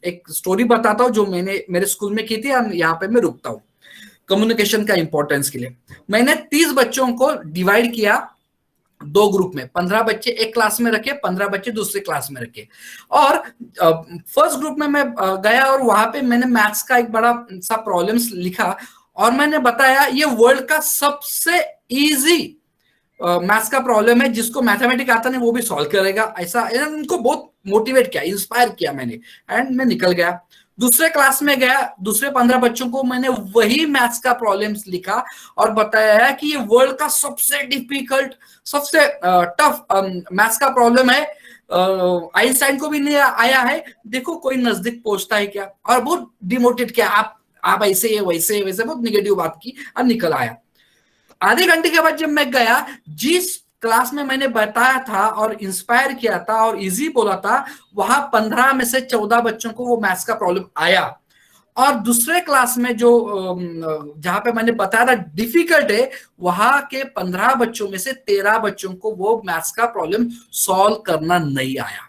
एक स्टोरी बताता हूँ जो मैंने मेरे स्कूल में की थी, यहाँ पे मैं रुकता हूँ कम्युनिकेशन का इंपॉर्टेंस के लिए. मैंने 30 बच्चों को डिवाइड किया 2 ग्रुप में. 15 बच्चे एक क्लास में रखे, 15 बच्चे दूसरे क्लास में रखे. और फर्स्ट ग्रुप में मैं गया और वहां पे मैंने मैथ्स का एक बड़ा सा प्रॉब्लम्स लिखा और मैंने बताया ये वर्ल्ड का सबसे इजी मैथ्स का प्रॉब्लम है, जिसको मैथमेटिक्स आता नहीं वो भी सॉल्व करेगा. ऐसा उनको बहुत मोटिवेट किया, इंस्पायर किया मैंने, एंड मैं निकल गया. दूसरे क्लास में गया, दूसरे 15 बच्चों को मैंने वही मैथ्स का प्रॉब्लम्स लिखा और बताया कि ये वर्ल्ड का सबसे डिफिकल्ट, सबसे टफ मैथ्स का प्रॉब्लम है. आइंस्टाइन को भी नहीं आया है, देखो कोई नजदीक पहुंचता है क्या. और बहुत डिमोटिवेट किया, आप ऐसे वैसे वैसे बहुत निगेटिव बात की और निकल आया. आधे घंटे के बाद जब मैं गया, जिस क्लास में मैंने बताया था और इंस्पायर किया था और इजी बोला था, वहां 15 में से 14 बच्चों को वो मैथ्स का प्रॉब्लम आया. और दूसरे क्लास में जो जहां पे मैंने बताया था डिफिकल्ट है, वहां के 15 बच्चों में से 13 बच्चों को वो मैथ्स का प्रॉब्लम सॉल्व करना नहीं आया.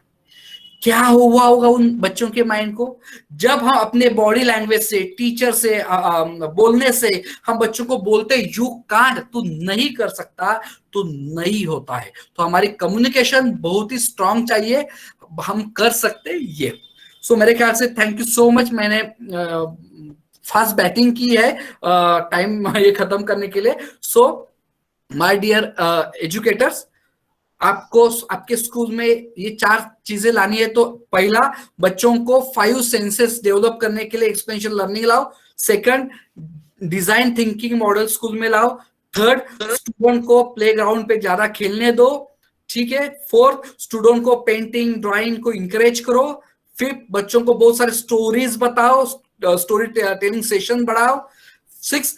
क्या हुआ होगा उन बच्चों के माइंड को? जब हम अपने बॉडी लैंग्वेज से, टीचर से बोलने से हम बच्चों को बोलते यू कांट, तू नहीं कर सकता, तो नहीं होता है. तो हमारी कम्युनिकेशन बहुत ही स्ट्रांग चाहिए, हम कर सकते हैं ये. सो मेरे ख्याल से थैंक यू सो मच. मैंने फास्ट बैटिंग की है टाइम ये खत्म करने के लिए. सो माय डियर एजुकेटर्स, आपको आपके स्कूल में ये 4 चीजें लानी है। तो पहला, बच्चों को 5 सेंसेस डेवलप करने के लिए एक्सपेंशन लर्निंग लाओ। Second, design thinking model school में लाओ। थर्ड, स्टूडेंट को प्लेग्राउंड पे ज्यादा खेलने दो। ठीक है। फोर्थ, स्टूडेंट को पेंटिंग ड्राइंग को इंकरेज करो। फिफ्थ, बच्चों को बहुत सारे स्टोरीज बताओ, स्टोरी टेलिंग सेशन बढ़ाओ। 6,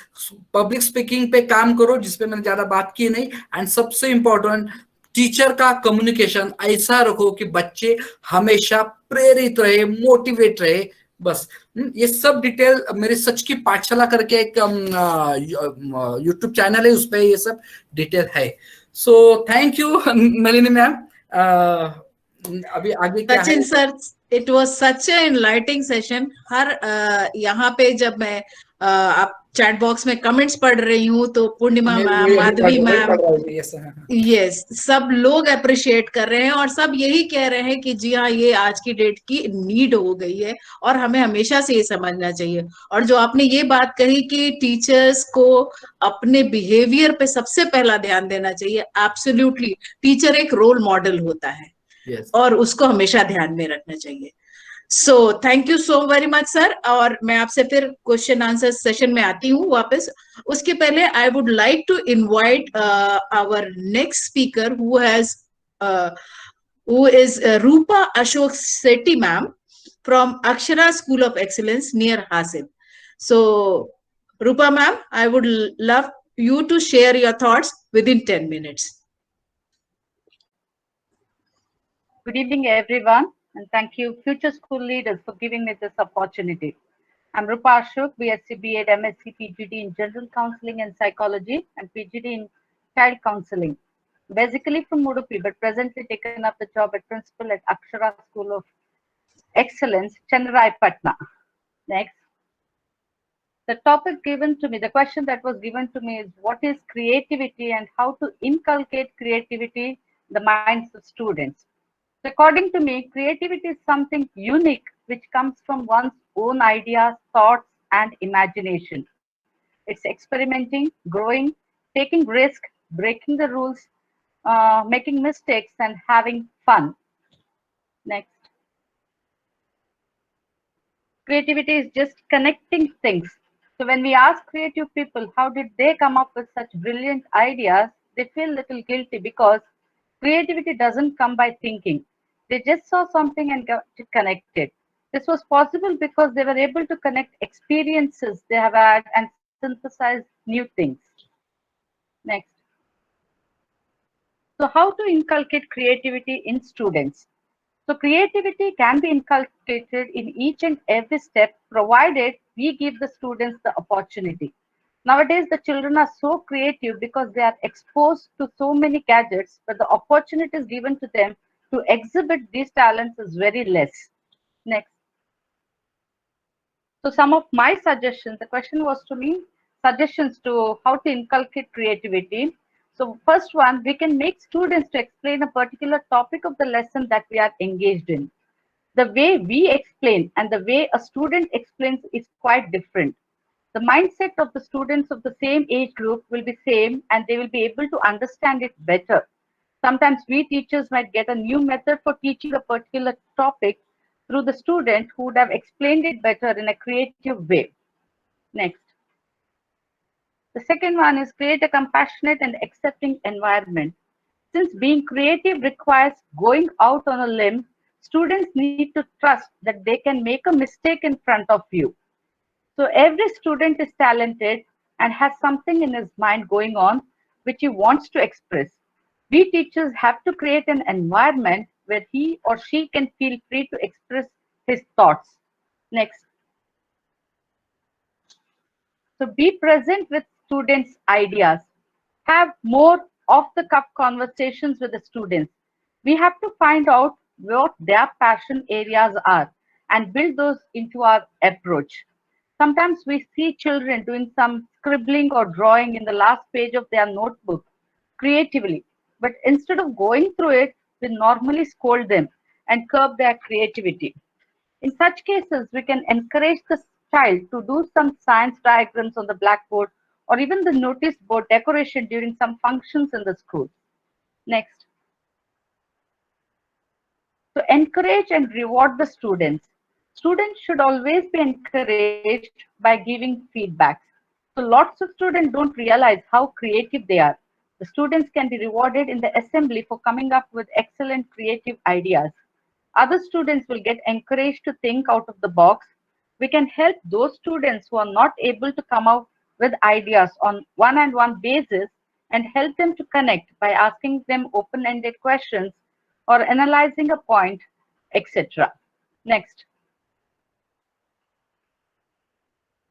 पब्लिक स्पीकिंग पे काम करो, जिसपे मैंने ज्यादा बात की नहीं। एंड सबसे इंपॉर्टेंट, टीचर का कम्युनिकेशन ऐसा रखो कि बच्चे हमेशा प्रेरित रहे, मोटिवेट रहे। बस ये सब डिटेल मेरे सच की पाठशाला करके एक यूट्यूब चैनल है, उस पर ये सब डिटेल है। So thank you Nalini ma'am. अभी आगे क्या है? Sachin sir, it was such a enlightening session. हर यहाँ पे जब मैं आप चैट बॉक्स में कमेंट्स पढ़ रही हूँ तो पूर्णिमा मैम, माधवी मैम, यस, सब लोग अप्रिशिएट कर रहे हैं और सब यही कह रहे हैं कि जी हाँ, ये आज की डेट की नीड हो गई है और हमें हमेशा से ये समझना चाहिए। और जो आपने ये बात कही कि टीचर्स को अपने बिहेवियर पे सबसे पहला ध्यान देना चाहिए, एब्सोल्युटली, टीचर एक रोल मॉडल होता है Yes. और उसको हमेशा ध्यान में रखना चाहिए। सो thank you so very much sir. और मैं आपसे फिर क्वेश्चन आंसर सेशन में आती हूँ वापस। उसके पहले I would like to invite our next speaker who is Rupa Ashok Sethi ma'am from Akshara School of Excellence near Hasib. So Rupa ma'am, I would love you to share your thoughts within 10 minutes. Good evening, everyone, and thank you, future school leaders, for giving me this opportunity. I'm Rupa Ashok, BSc B.Ed, MSc, PGD in General Counseling and Psychology, and PGD in Child Counseling. Basically from Udupi, but presently taken up the job at Principal at Akshara School of Excellence, Chennai, Patna. Next. The topic given to me, the question that was given to me is what is creativity and how to inculcate creativity in the minds of students. According to me, creativity is something unique which comes from one's own ideas, thoughts, and imagination. It's experimenting, growing, taking risk, breaking the rules, making mistakes, and having fun. Next. Creativity is just connecting things. So when we ask creative people how did they come up with such brilliant ideas, they feel a little guilty because creativity doesn't come by thinking. They just saw something and got it connected. This was possible because they were able to connect experiences they have had and synthesize new things. Next. So how to inculcate creativity in students? So creativity can be inculcated in each and every step, provided we give the students the opportunity. Nowadays, the children are so creative because they are exposed to so many gadgets, but the opportunities given to them to exhibit these talents is very less. Next. So some of my suggestions, the question was to me, suggestions to how to inculcate creativity. So first one, we can make students to explain a particular topic of the lesson that we are engaged in. The way we explain and the way a student explains is quite different. The mindset of the students of the same age group will be same and they will be able to understand it better. Sometimes we teachers might get a new method for teaching a particular topic through the student who would have explained it better in a creative way. Next. The second one is create a compassionate and accepting environment. Since being creative requires going out on a limb, students need to trust that they can make a mistake in front of you. So every student is talented and has something in his mind going on which he wants to express. We teachers have to create an environment where he or she can feel free to express his thoughts. Next. So be present with students' ideas. Have more off the cuff conversations with the students. We have to find out what their passion areas are and build those into our approach. Sometimes we see children doing some scribbling or drawing in the last page of their notebook creatively, but instead of going through it, we normally scold them and curb their creativity. In such cases, we can encourage the child to do some science diagrams on the blackboard or even the notice board decoration during some functions in the school. Next. So encourage and reward the students. Students should always be encouraged by giving feedback. So lots of students don't realize how creative they are. The students can be rewarded in the assembly for coming up with excellent creative ideas. Other students will get encouraged to think out of the box. We can help those students who are not able to come out with ideas on one-on-one basis and help them to connect by asking them open-ended questions or analyzing a point, etc. Next.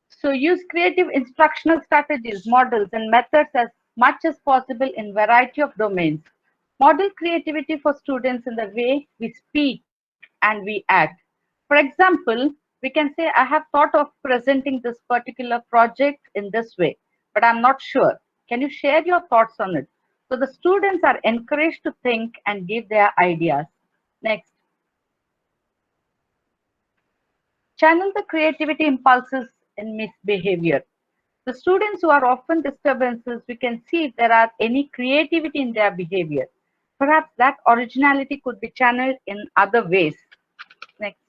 So use creative instructional strategies, models, and methods as much as possible in variety of domains. Model creativity for students in the way we speak and we act. For example, we can say, I have thought of presenting this particular project in this way, but I'm not sure. Can you share your thoughts on it? So the students are encouraged to think and give their ideas. Next. Channel the creativity impulses in misbehavior. The students who are often disturbances, we can see if there are any creativity in their behavior. Perhaps that originality could be channeled in other ways. Next.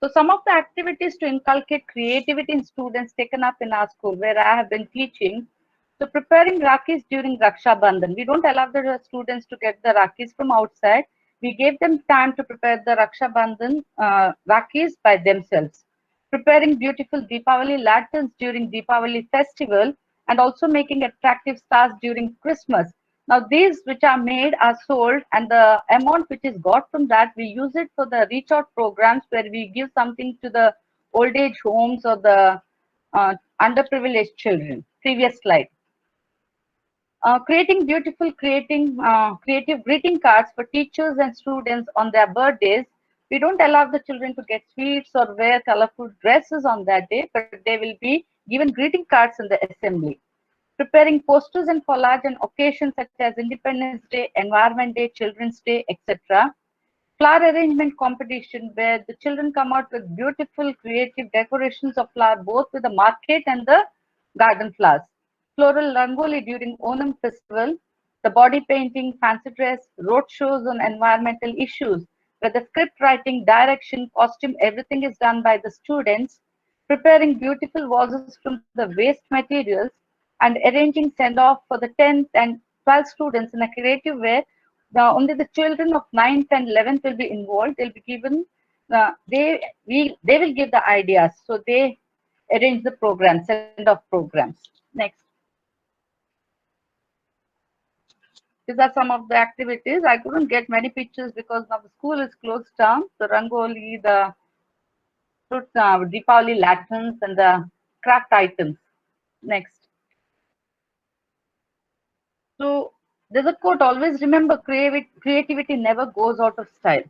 So some of the activities to inculcate creativity in students taken up in our school where I have been teaching. So preparing Rakis during Raksha Bandhan. We don't allow the students to get the Rakis from outside. We gave them time to prepare the Raksha Bandhan Rakis by themselves. Preparing beautiful Deepavali lanterns during Deepavali festival and also making attractive stars during Christmas. Now these which are made are sold and the amount which is got from that, we use it for the reach out programs where we give something to the old age homes or the underprivileged children. Previous slide. Creating creative greeting cards for teachers and students on their birthdays. We don't allow the children to get sweets or wear colorful dresses on that day, but they will be given greeting cards in the assembly. Preparing posters and collage on occasions such as Independence Day, Environment Day, Children's Day, etc. Flower arrangement competition where the children come out with beautiful creative decorations of flower both with the market and the garden flowers. Floral rangoli during Onam festival, the body painting, fancy dress, road shows on environmental issues, where the script writing, direction, costume, everything is done by the students, preparing beautiful vases from the waste materials, and arranging send-off for the 10th and 12th students in a creative way. Only the children of 9th and 11th will be involved. They'll be given, they will give the ideas. So they arrange the programs, send-off programs. Next. These are some of the activities. I couldn't get many pictures because now the school is closed down. The Rangoli, the Deepavali lanterns, and the craft items. Next. So there's a quote, always remember creativity never goes out of style.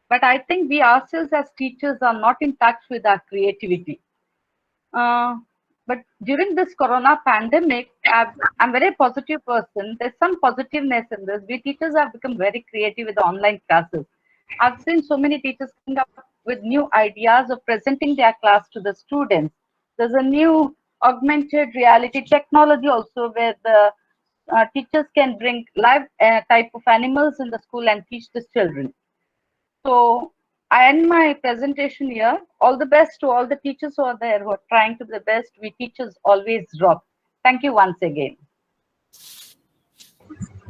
But I think we ourselves as teachers are not in touch with our creativity. But during this Corona pandemic, I'm a very positive person. There's some positiveness in this. We teachers have become very creative with the online classes. I've seen so many teachers coming up with new ideas of presenting their class to the students. There's a new augmented reality technology also where the teachers can bring live type of animals in the school and teach the children. So I end my presentation here. All the best to all the teachers who are there who are trying to be the best. We teachers always rock. Thank you once again.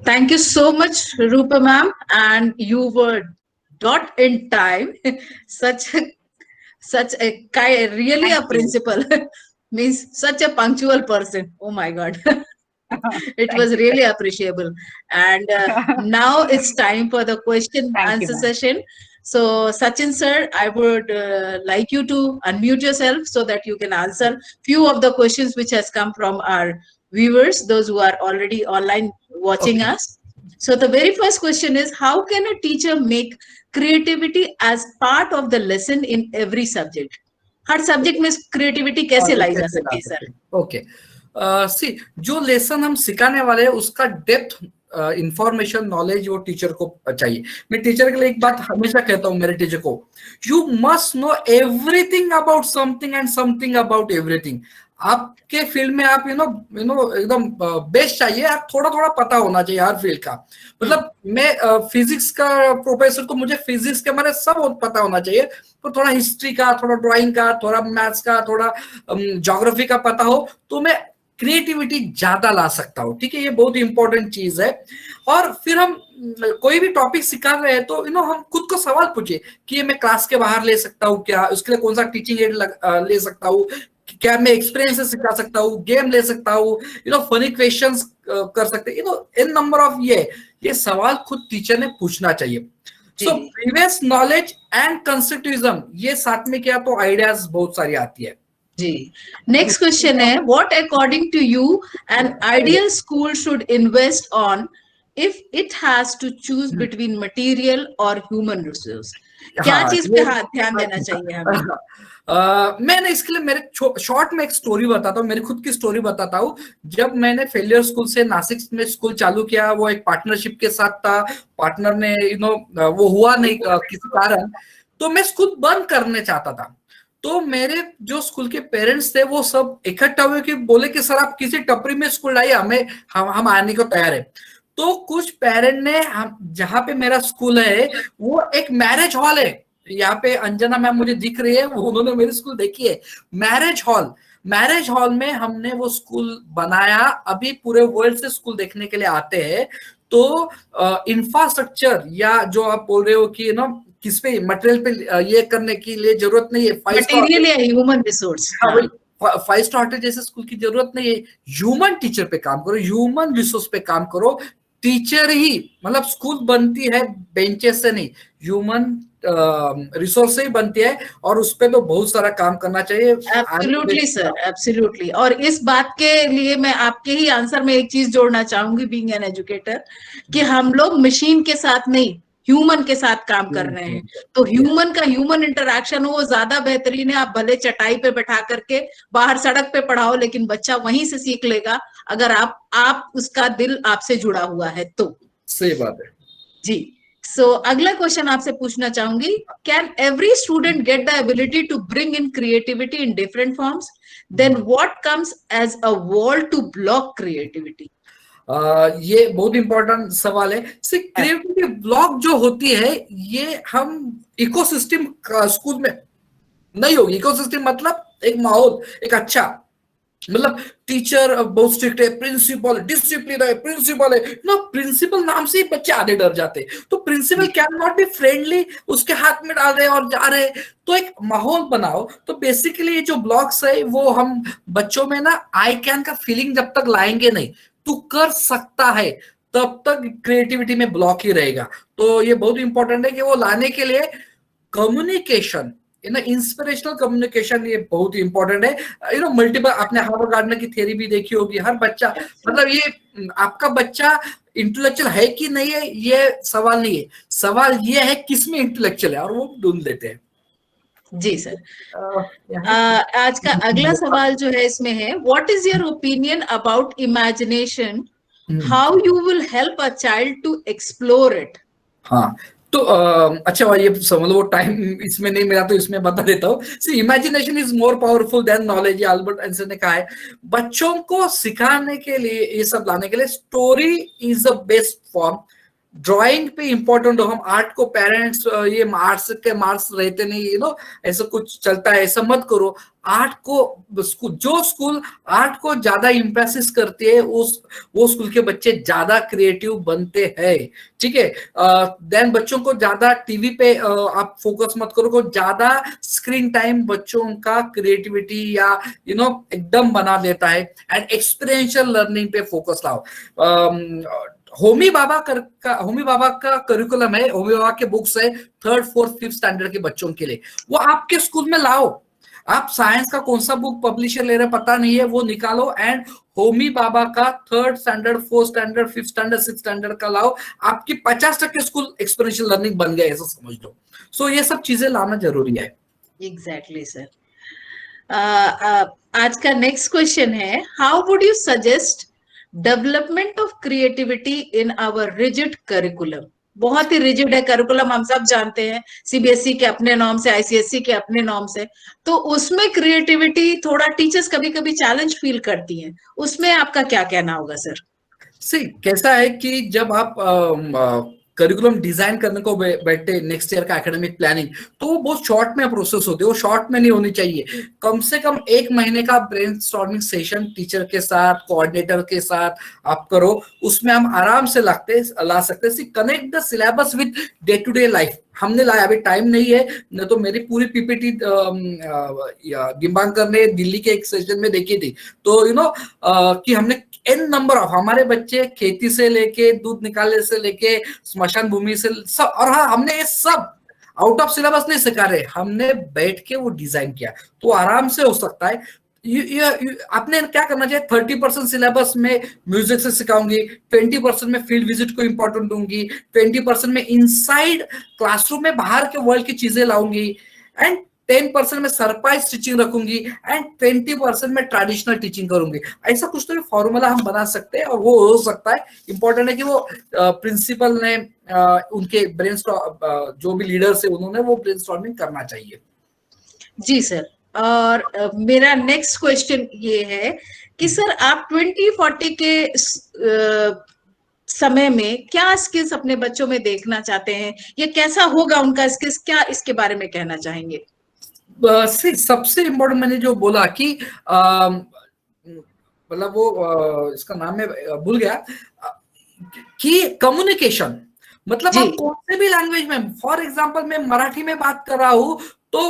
Thank you so much, Rupa ma'am. And you were dot in time. such a really a principal means such a punctual person. Oh my God. It was really appreciable. And now it's time for the question answer session. So Sachin sir, I would like you to unmute yourself so that you can answer few of the questions which has come from our viewers, those who are already online watching us. So the very first question is, how can a teacher make creativity as part of the lesson in every subject? Her subject में creativity कैसे लाई जा सकती है sir? Okay सी जो lesson हम सिखाने वाले हैं उसका डेप्थ इंफॉर्मेशन नॉलेज वो टीचर को चाहिए. मैं टीचर के लिए एक बात हमेशा कहता हूँ मेरे टीचर को, you must know everything about something and something about everything. आपके फील्ड में आप यू नो एकदम बेस्ट चाहिए, आप थोड़ा थोड़ा पता होना चाहिए हर फील्ड का। मतलब मैं फिजिक्स का प्रोफेसर, तो मुझे फिजिक्स के बारे में सब पता होना चाहिए, तो थोड़ा हिस्ट्री का, थोड़ा ड्राइंग का, थोड़ा मैथ्स का, थोड़ा ज्योग्राफी का पता हो तो मैं क्रिएटिविटी ज्यादा ला सकता हूँ। ठीक है, ये बहुत इंपॉर्टेंट चीज है। और फिर हम कोई भी टॉपिक सिखा रहे हैं तो हम खुद को सवाल पूछे कि ये मैं क्लास के बाहर ले सकता हूँ क्या, उसके लिए कौन सा टीचिंग एड ले सकता हूँ, क्या मैं एक्सपीरियंस से सिखा सकता हूँ, गेम ले सकता हूँ, फनी क्वेश्चंस कर सकते, इन नंबर ऑफ ये सवाल खुद टीचर ने पूछना चाहिए। So previous knowledge and constructivism ये साथ में किया तो आइडियाज बहुत सारी आती है जी। नेक्स्ट क्वेश्चन है, what according to you an ideal school should invest on if it has to choose between material और ह्यूमन रिसोर्स? क्या चीज पे ध्यान देना चाहिए हमें? मैंने इसके लिए मेरे शॉर्ट में एक स्टोरी बताता हूँ, मेरी खुद की स्टोरी बताता हूँ। जब मैंने फेलियर स्कूल से नासिक में स्कूल चालू किया, वो एक पार्टनरशिप के साथ था। पार्टनर ने वो हुआ नहीं किसी कारण, तो मैं स्कूल बंद करने चाहता था। तो मेरे जो स्कूल के पेरेंट्स थे वो सब इकट्ठा हुए कि बोले कि सर आप किसी टपरी में स्कूल आइए, हम आने को तैयार है। तो कुछ पेरेंट ने, हम जहाँ पे मेरा स्कूल है वो एक मैरिज हॉल है, यहाँ पे अंजना मैम मुझे दिख रही है, उन्होंने मेरी स्कूल देखी है, मैरिज हॉल में हमने वो स्कूल बनाया। अभी पूरे वर्ल्ड से स्कूल देखने के लिए आते हैं। तो इंफ्रास्ट्रक्चर या जो आप बोल रहे हो कि किस पे, मटेरियल पे ये करने के लिए जरूरत नहीं है, मटेरियल या ह्यूमन रिसोर्स। 5 स्टार होटल जैसे स्कूल की जरूरत नहीं है। ह्यूमन टीचर पे काम करो, ह्यूमन रिसोर्स पे काम करो। टीचर ही, मतलब स्कूल बनती है बेंचेस से नहीं, ह्यूमन रिसोर्स से ही बनती है, और उस पे तो बहुत सारा काम करना चाहिए। Absolutely sir, absolutely. और इस बात के लिए मैं आपके ही आंसर में एक चीज जोड़ना चाहूंगी, बीइंग एन एजुकेटर, कि हम लोग मशीन के साथ नहीं, ह्यूमन के साथ काम कर रहे हैं। तो ह्यूमन का ह्यूमन इंटरेक्शन हो वो ज्यादा बेहतरीन है। आप भले चटाई पे बैठा करके बाहर सड़क पे पढ़ाओ, लेकिन बच्चा वहीं से सीख लेगा अगर आप उसका दिल आपसे जुड़ा हुआ है तो। सही बात है जी। सो अगला क्वेश्चन आपसे पूछना चाहूंगी, can every student get the ability to bring in creativity in different forms? Then what comes as a wall to block creativity? ये बहुत इंपॉर्टेंट सवाल है। क्रिएटिविटी ब्लॉक जो होती है ये हम इकोसिस्टम स्कूल में नहीं होगी। इकोसिस्टम मतलब एक माहौल, एक अच्छा, मतलब टीचर बहुत स्ट्रिक्ट है, प्रिंसिपल डिसिप्लिन है, प्रिंसिपल है ना, प्रिंसिपल नाम से ही बच्चे आधे डर जाते हैं। तो principal can not be friendly, उसके हाथ में डाल रहे और जा रहे, तो एक माहौल बनाओ। तो बेसिकली ये जो ब्लॉक्स है वो हम बच्चों में ना आई कैन का फीलिंग जब तक लाएंगे नहीं, तू कर सकता है, तब तक क्रिएटिविटी में ब्लॉक ही रहेगा। तो ये बहुत इंपॉर्टेंट है कि वो लाने के लिए कम्युनिकेशन, इंस्पिरेशनल कम्युनिकेशन ये बहुत ही इंपॉर्टेंट है। मल्टीपल, आपने हार्वर्ड गार्डनर की थ्योरी भी देखी होगी। हर बच्चा, मतलब ये आपका बच्चा इंटेलेक्चुअल है कि नहीं है ये सवाल नहीं है, सवाल ये है किसमें इंटेलेक्चुअल है, और वो ढूंढ लेते हैं। जी सर। आज का अगला सवाल जो है इसमें है, what is your opinion about imagination, how you will help a child to explore it? हाँ, तो अच्छा, ये समझ लो टाइम इसमें नहीं मिला तो इसमें बता देता हूँ। See, imagination is more powerful than knowledge, ये अल्बर्ट आइंस्टाइन ने कहा है। बच्चों को सिखाने के लिए, ये सब लाने के लिए story is the best form. Drawing पे इंपॉर्टेंट हो, हम आर्ट को पेरेंट्स ये आर्ट्स के मार्क्स रहते नहीं, ऐसा कुछ चलता है, ऐसा मत करो। आर्ट को, जो स्कूल आर्ट को ज्यादा इम्प्रेसिस करती है वो स्कूल के बच्चे ज्यादा क्रिएटिव बनते हैं। ठीक है, देन बच्चों को ज्यादा टीवी पे आप फोकस मत करो, ज्यादा स्क्रीन टाइम बच्चों का क्रिएटिविटी या एकदम बना देता है। एंड एक्सपीरियंशियल लर्निंग पे फोकस लाओ। होमी बाबा का करिकुलम है, होमी बाबा के बुक्स है 3rd 4th 5th स्टैंडर्ड के बच्चों के लिए, वो आपके स्कूल में लाओ। आप साइंस का कौन सा बुक पब्लिशर ले रहे पता नहीं है, वो निकालो एंड होमी बाबा का 3rd standard 4th standard 5th standard 6th standard का लाओ। आपकी 50% स्कूल एक्सपीरियंशियल लर्निंग बन गया, ऐसा समझ लो। सो ये सब चीजें लाना जरूरी है। Exactly sir. आज का नेक्स्ट क्वेश्चन है, how would you suggest development of creativity in our rigid curriculum? बहुत ही रिजिड है करिकुलम, हम सब जानते हैं, सीबीएसई के अपने नॉर्म्स है, आईसीएसई के अपने नॉर्म्स है, तो उसमें क्रिएटिविटी थोड़ा टीचर्स कभी कभी चैलेंज फील करती हैं, उसमें आपका क्या कहना होगा सर? सी कैसा है कि जब आप करिकुलम डिजाइन करने को बैठे नेक्स्ट ईयर का एकेडमिक प्लानिंग, तो वो बहुत शॉर्ट में प्रोसेस होती है, वो शॉर्ट में नहीं होनी चाहिए। कम से कम 1 महीने का ब्रेनस्टॉर्मिंग सेशन टीचर के साथ, कोऑर्डिनेटर के साथ आप करो, उसमें हम आराम से ला सकते हैं। Connect the syllabus with day to day life. हमने लाया, अभी टाइम नहीं है, न तो मेरी पूरी पीपीटी दिमांकर ने दिल्ली के एक सेशन में देखी थी, तो कि हमने एन नंबर ऑफ हमारे बच्चे खेती से लेके दूध निकालने से लेके स्मशान भूमि से सब, और हाँ हमने ये सब आउट ऑफ सिलेबस नहीं सिखा रहे, हमने बैठ के वो डिजाइन किया, तो आराम से हो सकता है। आपने क्या करना चाहिए, 30% सिलेबस में म्यूजिक से सिखाऊंगी, 20% में फील्ड विजिट को इंपॉर्टेंट दूंगी, 20% में इनसाइड क्लासरूम में बाहर के वर्ल्ड की चीजें लाऊंगी, एंड 10% में सरप्राइज टीचिंग रखूंगी, एंड 20% में ट्रेडिशनल टीचिंग करूंगी। ऐसा कुछ तो फॉर्मूला हम बना सकते हैं, और वो हो सकता है। इंपॉर्टेंट है कि वो प्रिंसिपल ने उनके जो भी लीडर्स है उन्होंने वो ब्रेनस्टॉर्मिंग करना चाहिए। जी सर, और मेरा नेक्स्ट क्वेश्चन ये है कि सर आप 2040 के समय में क्या स्किल्स अपने बच्चों में देखना चाहते हैं, या कैसा होगा उनका स्किल्स, क्या इसके बारे में कहना चाहेंगे? सबसे इम्पोर्टेंट मैंने जो बोला कि मतलब वो इसका नाम मैं भूल गया, कि कम्युनिकेशन, मतलब आप कौन से भी लैंग्वेज में, फॉर एग्जांपल मैं मराठी में बात कर रहा हूं, तो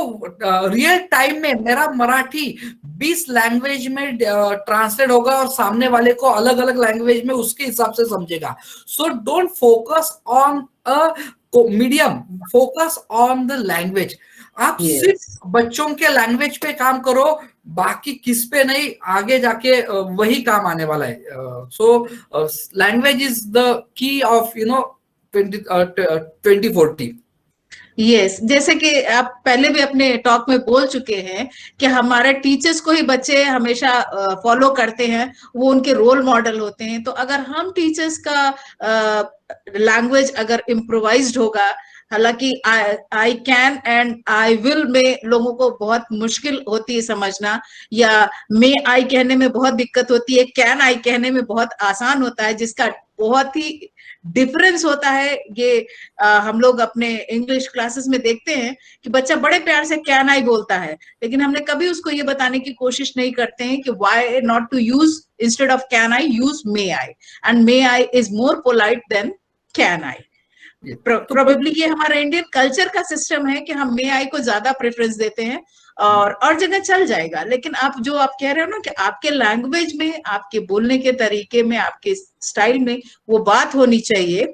रियल टाइम में मेरा मराठी 20 लैंग्वेज में ट्रांसलेट होगा, और सामने वाले को अलग अलग लैंग्वेज में उसके हिसाब से समझेगा। So don't focus on a medium, focus on the language. आप सिर्फ बच्चों के लैंग्वेज पे काम करो, बाकी किस पे नहीं, आगे जाके वही काम आने वाला है। So language is the key of 2040। Yes, जैसे कि आप पहले भी अपने टॉक में बोल चुके हैं कि हमारे टीचर्स को ही बच्चे हमेशा फॉलो करते हैं, वो उनके रोल मॉडल होते हैं। तो अगर हम टीचर्स का लैंग्वेज अगर इम्प्रोवाइज्ड होगा, हालांकि I can and I will में लोगों को बहुत मुश्किल होती है समझना, या मे आई कहने में बहुत दिक्कत होती है, कैन आई कहने में बहुत आसान होता है, जिसका बहुत ही डिफरेंस होता है। ये हम लोग अपने इंग्लिश क्लासेस में देखते हैं कि बच्चा बड़े प्यार से कैन आई बोलता है, लेकिन हमने कभी उसको ये बताने की कोशिश नहीं करते हैं कि why not to use, instead of can I use may I, and may I is more polite than can I. Probably ये हमारा इंडियन कल्चर का सिस्टम है कि हम मे आई को ज्यादा प्रेफरेंस देते हैं, और जगह चल जाएगा। लेकिन आप जो आप कह रहे हो ना कि आपके लैंग्वेज में, आपके बोलने के तरीके में, आपके स्टाइल में वो बात होनी चाहिए,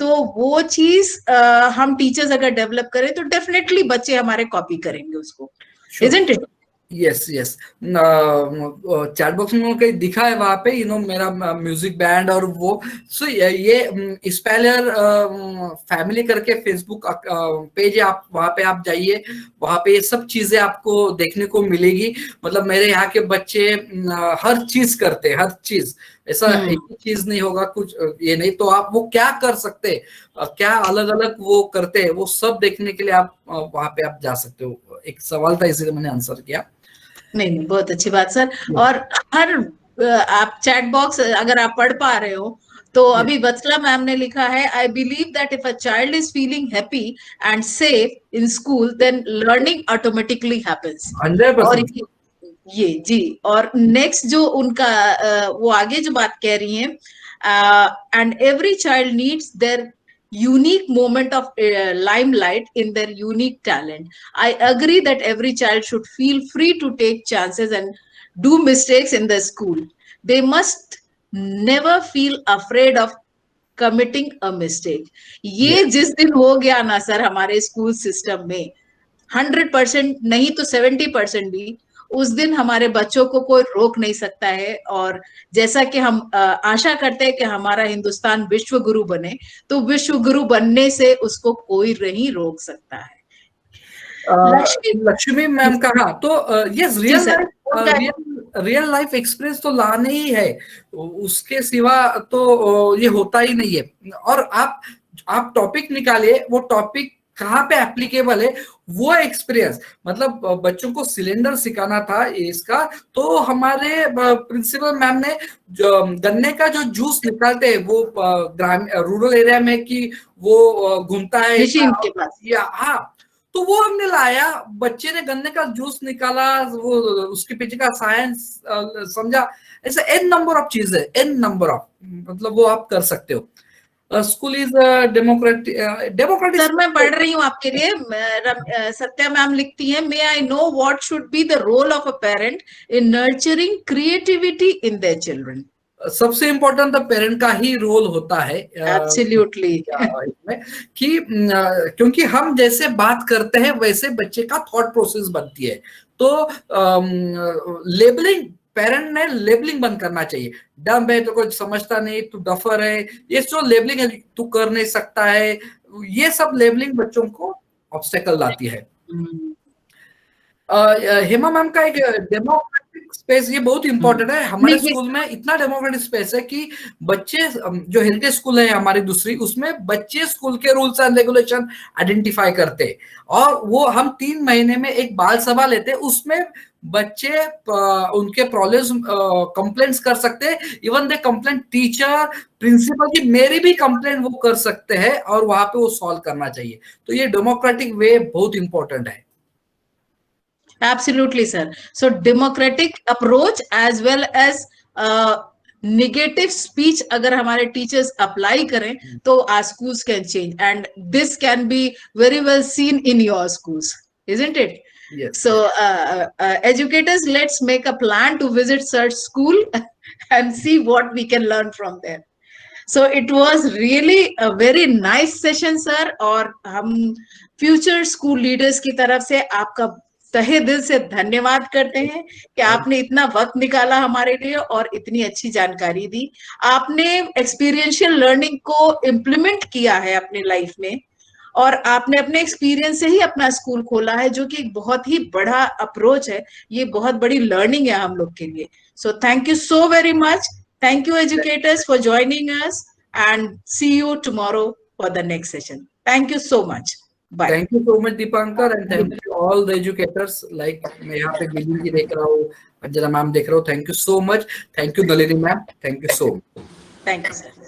तो वो चीज हम टीचर्स अगर डेवलप करें तो डेफिनेटली बच्चे हमारे कॉपी करेंगे उसको, isn't it? Yes yes, chat box में कहीं दिखा है वहां पे मेरा म्यूजिक बैंड, और वो सो ये स्पेलर फैमिली करके फेसबुक पेज है, आप वहां पे आप जाइए, वहां पे ये सब चीजें आपको देखने को मिलेगी। मतलब मेरे यहाँ के बच्चे हर चीज करते हैं, हर चीज, ऐसा एक ही चीज नहीं होगा कुछ ये नहीं, तो आप वो क्या कर सकते, क्या अलग अलग वो करते हैं, वो सब देखने के लिए आप वहां पे आप जा सकते हो। एक सवाल था इसलिए मैंने आंसर किया। नहीं, बहुत अच्छी बात सर। और हर आप चैट बॉक्स अगर आप पढ़ पा रहे हो, तो अभी वत्सला मैम ने लिखा है, I believe that if a child is feeling happy and safe in school then learning automatically happens. 100%। ये जी, और नेक्स्ट जो उनका वो आगे जो बात कह रही हैं, and every child needs their unique moment of limelight in their unique talent. I agree that every child should feel free to take chances and do mistakes in the school. They must never feel afraid of committing a mistake. ये जिस दिन हो गया ना sir हमारे school system में 100% नहीं तो 70% भी, उस दिन हमारे बच्चों को कोई रोक नहीं सकता है। और जैसा कि हम आशा करते हैं कि हमारा हिंदुस्तान विश्व गुरु बने, तो विश्व गुरु बनने से उसको कोई नहीं रोक सकता है। लक्ष्मी मैम कहा तो यस, रियल लाइफ एक्सपीरियंस तो लाने ही है, उसके सिवा तो ये होता ही नहीं है। और आप आप टॉपिक निकालिए, वो टॉपिक कहाँ पे एप्लीकेबल है वो एक्सपीरियंस। मतलब बच्चों को सिलेंडर सिखाना था इसका, तो हमारे प्रिंसिपल मैम ने जो गन्ने का जो जूस निकालते हैं वो रूरल एरिया में कि वो घूमता है मशीन के पास, या हाँ, तो वो हमने लाया, बच्चे ने गन्ने का जूस निकाला, वो उसके पीछे का साइंस समझा। ऐसे एन नंबर ऑफ चीजें, एन नंबर ऑफ, मतलब वो आप कर सकते हो। School is democratic. सर मैं पढ़ रही हूँ आपके लिए, सत्या मैम लिखती हैं, may I know what should be the role of a parent in nurturing creativity in their children. सबसे इम्पोर्टेंट तो पेरेंट का ही रोल होता है एब्सोल्युटली इसमें, कि क्योंकि हम जैसे बात करते हैं वैसे बच्चे का थॉट प्रोसेस बनती है। तो लेबलिंग, पेरेंट ने लेबलिंग बंद करना चाहिए। डम है तो कुछ समझता नहीं, तू डफर है, ये जो लेबलिंग है, तू कर नहीं सकता है, ये सब लेबलिंग बच्चों को ऑब्स्टेकल लाती है। हेमा मैम का एक डेमोक्रेटिक स्पेस, ये बहुत इंपॉर्टेंट है। हमारे स्कूल में इतना डेमोक्रेटिक स्पेस है कि बच्चे, जो हेरिटेज स्कूल है हमारी दूसरी, उसमें बच्चे स्कूल के रूल्स एंड रेगुलेशन आइडेंटिफाई करते हैं, और वो हम 3 महीने में एक बाल सभा लेते हैं, उसमें बच्चे उनके प्रॉब्लम्स कंप्लेंट्स कर सकते हैं। Even they complaint teacher, principal की मेरी भी कंप्लेंट वो कर सकते हैं, और वहां पे वो सॉल्व करना चाहिए। तो ये डेमोक्रेटिक वे बहुत इंपॉर्टेंट है। Absolutely, sir. So democratic approach as well as negative speech अगर हमारे teachers apply करें तो our schools can change, and this can be very well seen in your schools, isn't it? Yes. So educators, let's make a plan to visit such school and see what we can learn from there. So it was really a very nice session, sir. और हम future school leaders की तरफ से आपका तहे दिल से धन्यवाद करते हैं कि आपने इतना वक्त निकाला हमारे लिए और इतनी अच्छी जानकारी दी। आपने एक्सपीरियंशियल लर्निंग को इम्प्लीमेंट किया है अपनी लाइफ में, और आपने अपने एक्सपीरियंस से ही अपना स्कूल खोला है, जो कि एक बहुत ही बड़ा अप्रोच है। ये बहुत बड़ी लर्निंग है हम लोग के लिए। सो thank you so very much. Thank you, educators, for joining us, and see you tomorrow for the next session. Thank you so much. Bye. Thank you so much, Deepankar, and thank you all the educators. Like मैं यहाँ पे गिली जी देख रहा हूँ, Anjana ma'am देख रहा हूँ. Thank you so much. Thank you, Nalini ma'am. Thank you so much. Thank you, sir.